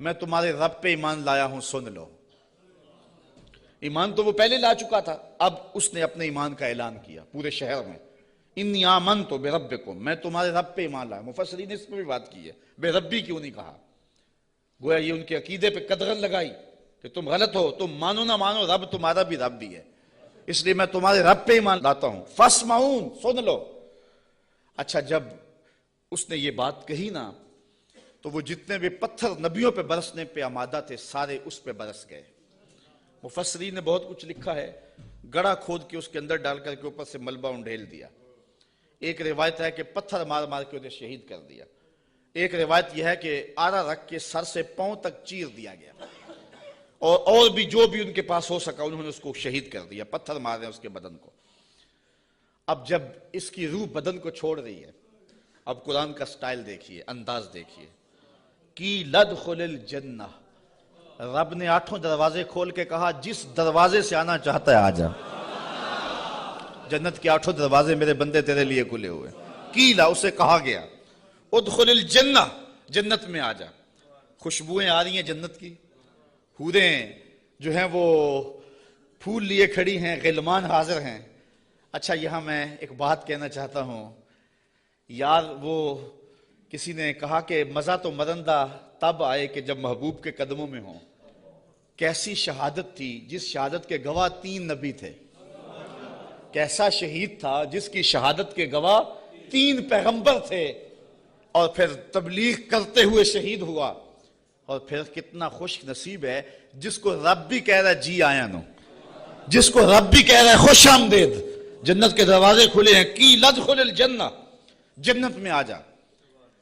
میں تمہارے رب پہ ایمان لایا ہوں، سن لو. ایمان تو وہ پہلے لا چکا تھا، اب اس نے اپنے ایمان کا اعلان کیا پورے شہر میں. انی آمنت بربکم، میں تمہارے رب پہ ایمان لایا. مفسرین نے اس پہ بھی بات کی ہے، بے ربی کیوں نہیں کہا؟ گویا یہ ان کے عقیدے پہ قدغن لگائی کہ تم غلط ہو، تم مانو نہ مانو رب تمہارا بھی رب بھی ہے، اس لیے میں تمہارے رب پہ ایمان لاتا ہوں. فاسمعون، سن لو. اچھا، جب اس نے یہ بات کہی نا تو وہ جتنے بھی پتھر نبیوں پہ برسنے پہ آمادہ تھے سارے اس پہ برس گئے. مفسرین نے بہت کچھ لکھا ہے. گڑھا کھود کے اس کے اندر ڈال کر کے اوپر سے ملبہ انڈھیل دیا. ایک روایت ہے کہ پتھر مار مار کے انہیں شہید کر دیا. ایک روایت یہ ہے کہ آرا رکھ کے سر سے پاؤں تک چیر دیا گیا، اور بھی جو بھی ان کے پاس ہو سکا انہوں نے اس کو شہید کر دیا. پتھر مار رہے ہیں اس کے بدن کو. اب جب اس کی روح بدن کو چھوڑ رہی ہے، اب قرآن کا سٹائل دیکھیے، انداز دیکھیے. کی لدخل الجنہ، رب نے 8 دروازے کھول کے کہا جس دروازے سے آنا چاہتا ہے آ جا. جنت کے 8 دروازے میرے بندے تیرے لیے کھلے ہوئے. کیلا، اسے کہا گیا ادخل الجنہ، جنت میں آ جا. خوشبوئیں آ رہی ہیں جنت کی، حوریں جو ہیں وہ پھول لیے کھڑی ہیں، غلمان حاضر ہیں. اچھا، یہاں میں ایک بات کہنا چاہتا ہوں یار. وہ کسی نے کہا کہ مزہ تو مرندہ تب آئے کہ جب محبوب کے قدموں میں ہوں. کیسی شہادت تھی جس شہادت کے گواہ 3 نبی تھے. کیسا شہید تھا جس کی شہادت کے گواہ 3 پیغمبر تھے، اور پھر تبلیغ کرتے ہوئے شہید ہوا. اور پھر کتنا خوش نصیب ہے جس کو رب بھی کہہ رہا ہے جی آیا نو، جس کو رب بھی کہہ رہا ہے خوش آمدید، جنت کے دروازے کھلے ہیں. کی لدخل الجنہ، جنت میں آ جا.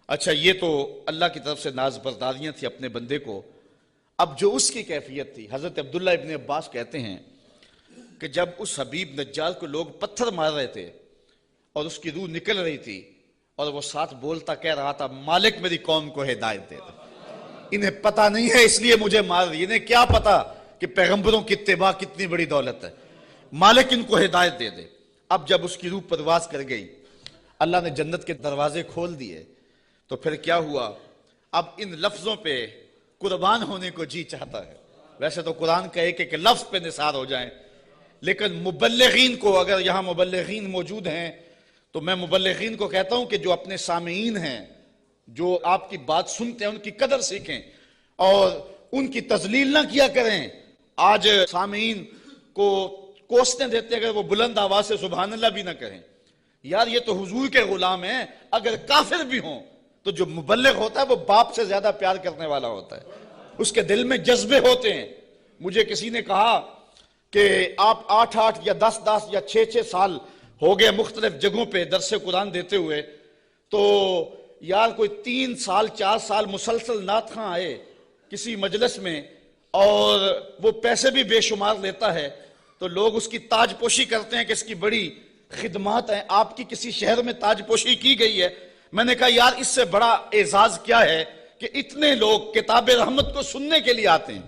اچھا، یہ تو اللہ کی طرف سے ناز برداریاں تھی اپنے بندے کو. اب جو اس کی کیفیت تھی، حضرت عبداللہ ابن عباس کہتے ہیں کہ جب اس حبیب نجار کو لوگ پتھر مار رہے تھے اور اس کی روح نکل رہی تھی اور وہ ساتھ بولتا کہہ رہا تھا مالک میری قوم کو ہدایت دے دے. انہیں پتہ نہیں ہے اس لیے مجھے مار رہی. انہیں کیا پتا کہ پیغمبروں کی اتباع کتنی بڑی دولت ہے. مالک ان کو ہدایت دے دے. اب جب اس کی روح پرواز کر گئی، اللہ نے جنت کے دروازے کھول دیے، تو پھر کیا ہوا؟ اب ان لفظوں پہ قربان ہونے کو جی چاہتا ہے. ویسے تو قرآن کا ایک لفظ پہ نثار ہو جائیں، لیکن مبلغین کو، اگر یہاں مبلغین موجود ہیں تو میں مبلغین کو کہتا ہوں کہ جو اپنے سامعین ہیں، جو آپ کی بات سنتے ہیں، ان کی قدر سیکھیں اور ان کی تذلیل نہ کیا کریں. آج سامعین کو کوسنے دیتے اگر وہ بلند آواز سے سبحان اللہ بھی نہ کہیں. یار یہ تو حضور کے غلام ہیں، اگر کافر بھی ہوں تو جو مبلغ ہوتا ہے وہ باپ سے زیادہ پیار کرنے والا ہوتا ہے، اس کے دل میں جذبے ہوتے ہیں. مجھے کسی نے کہا کہ آپ 8 یا 10 یا 6 سال ہو گئے مختلف جگہوں پہ درس قرآن دیتے ہوئے، تو یار کوئی 3 سال 4 سال مسلسل نعت خواں آئے کسی مجلس میں اور وہ پیسے بھی بے شمار لیتا ہے تو لوگ اس کی تاج پوشی کرتے ہیں کہ اس کی بڑی خدمات ہیں. آپ کی کسی شہر میں تاج پوشی کی گئی ہے. میں نے کہا یار اس سے بڑا اعزاز کیا ہے کہ اتنے لوگ کتاب رحمت کو سننے کے لیے آتے ہیں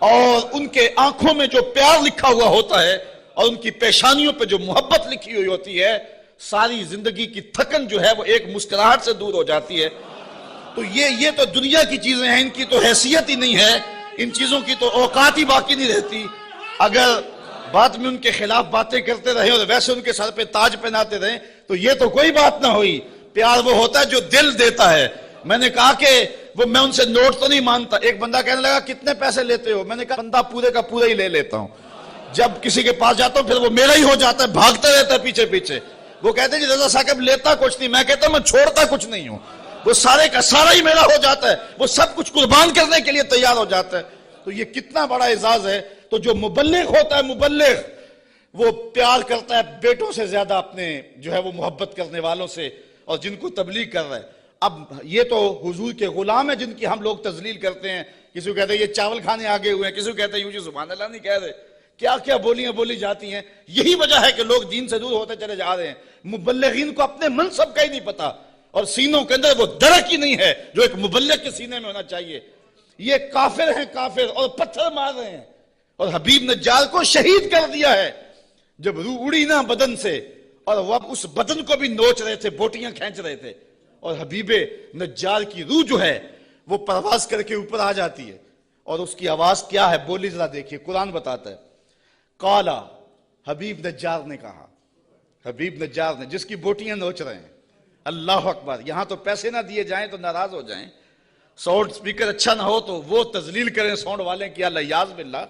اور ان کے آنکھوں میں جو پیار لکھا ہوا ہوتا ہے اور ان کی پیشانیوں پہ جو محبت لکھی ہوئی ہوتی ہے، ساری زندگی کی تھکن جو ہے وہ ایک مسکراہٹ سے دور ہو جاتی ہے. تو یہ تو دنیا کی چیزیں ہیں، ان کی تو حیثیت ہی نہیں ہے، ان چیزوں کی تو اوقات ہی باقی نہیں رہتی. اگر بعد میں ان کے خلاف باتیں کرتے رہے اور ویسے ان کے سر پہ تاج پہناتے رہے تو یہ تو کوئی بات نہ ہوئی. پیار وہ ہوتا ہے جو دل دیتا ہے. میں نے کہا کہ میں ان سے نوٹ تو نہیں مانتا. ایک بندہ کہنے لگا کتنے پیسے لیتے ہو؟ میں نے کہا بندہ پورے کا پورا ہی لے لیتا ہوں. جب کسی کے پاس جاتا ہوں پھر وہ میرا ہی ہو جاتا ہے، بھاگتا رہتا ہے پیچھے پیچھے. وہ کہتے ہیں جی رضا صاحب لیتا کچھ نہیں. میں کہتا ہوں میں چھوڑتا کچھ نہیں ہوں، وہ سارے کا سارا ہی میرا ہو جاتا ہے، وہ سب کچھ قربان کرنے کے لیے تیار ہو جاتا ہے. تو یہ کتنا بڑا اعزاز ہے. تو جو مبلغ ہوتا ہے، مبلغ وہ پیار کرتا ہے بیٹوں سے زیادہ اپنے جو ہے وہ محبت کرنے والوں سے، اور جن کو تبلیغ کر رہا ہے. اب یہ تو حضور کے غلام ہیں جن کی ہم لوگ تذلیل کرتے ہیں. کسی کو کہتے ہیں یہ چاول کھانے آگے ہوئے ہیں, کسی کو کہتے ہیں یوں جی سبحان اللہ نہیں کہہ رہے. کیا کیا بولیاں بولی جاتی ہیں. یہی وجہ ہے کہ لوگ دین سے دور ہوتے چلے جا رہے ہیں. مبلغین کو اپنے منصب کا ہی نہیں پتا, اور سینوں کے اندر وہ درک ہی نہیں ہے جو ایک مبلغ کے سینے میں ہونا چاہیے. یہ کافر ہیں کافر, اور پتھر مار رہے ہیں, اور حبیب نجار کو شہید کر دیا ہے. جب روح اڑی نا بدن سے, اور وہ اس بدن کو بھی نوچ رہے تھے, بوٹیاں کھینچ رہے تھے, اور حبیب نجار کی روح جو ہے وہ پرواز کر کے اوپر آ جاتی ہے. اور اس کی آواز کیا ہے بولی ذرا دیکھیے, قرآن بتاتا ہے. قالا, حبیب نجار نے کہا, حبیب نجار نے, جس کی بوٹیاں نوچ رہے ہیں. اللہ اکبر. یہاں تو پیسے نہ دیے جائیں تو ناراض ہو جائیں, ساؤنڈ سپیکر اچھا نہ ہو تو وہ تذلیل کریں ساؤنڈ والے کی, اللہ یاز باللہ.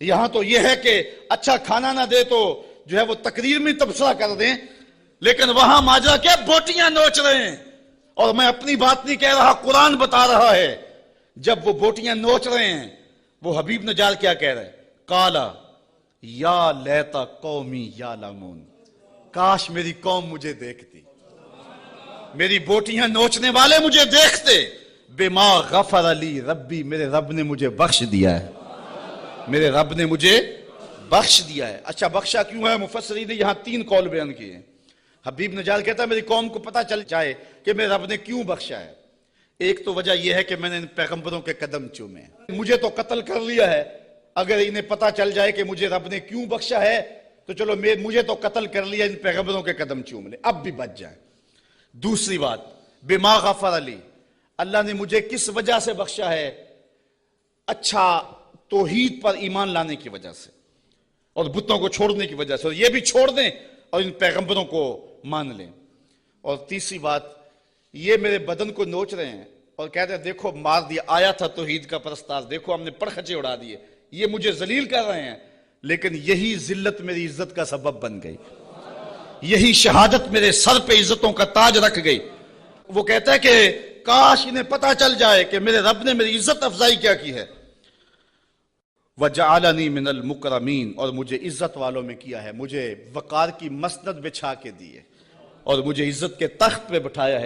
یہاں تو یہ ہے کہ اچھا کھانا نہ دے تو جو ہے وہ تقریر میں تبصرہ کر دیں, لیکن وہاں ماجرا کیا بوٹیاں نوچ رہے ہیں. اور میں اپنی بات نہیں کہہ رہا, قرآن بتا رہا ہے. جب وہ بوٹیاں نوچ رہے ہیں, وہ حبیب نجار کیا کہہ رہے ہیں؟ قالا یا لیتا قومی یعلمون, کاش میری قوم مجھے دیکھتی, میری بوٹیاں نوچنے والے مجھے دیکھتے. بما غفر لی ربی, میرے رب نے مجھے بخش دیا ہے, میرے رب نے مجھے بخش دیا ہے. اچھا بخشا کیوں ہے؟ مفسرین نے یہاں 3 قول بیان کیے ہیں. حبیب نجار کہتا ہے میری قوم کو پتہ چل جائے کہ میرے رب نے کیوں بخشا ہے. ایک تو وجہ یہ ہے کہ میں نے ان پیغمبروں کے قدم چومے, مجھے تو قتل کر لیا ہے, اگر انہیں پتہ چل جائے کہ مجھے رب نے کیوں بخشا ہے تو چلو مجھے تو قتل کر لیا, ان پیغمبروں کے قدم چوم لے, اب بھی بچ جائیں. دوسری بات, بما غفر علی, اللہ نے مجھے کس وجہ سے بخشا ہے؟ اچھا توحید پر ایمان لانے کی وجہ سے, اور بتوں کو چھوڑنے کی وجہ سے, اور یہ بھی چھوڑ دیں اور ان پیغمبروں کو مان لیں. اور تیسری بات, یہ میرے بدن کو نوچ رہے ہیں اور کہتے ہیں دیکھو مار دیا, آیا تھا توحید کا پرستار, دیکھو ہم نے پرخچے اڑا دیے, یہ مجھے ذلیل کر رہے ہیں, لیکن یہی ذلت میری عزت کا سبب بن گئی, یہی شہادت میرے سر پہ عزتوں کا تاج رکھ گئی. وہ کہتا ہے کہ کاش انہیں پتہ چل جائے کہ میرے رب نے میری عزت افزائی کیا کی ہے. وَجَعَلَنِي مِنَ الْمُكْرَمِينَ, اور مجھے عزت والوں میں کیا ہے, مجھے وقار کی مسند بچھا کے دیے اور مجھے عزت کے تخت پہ بٹھایا ہے.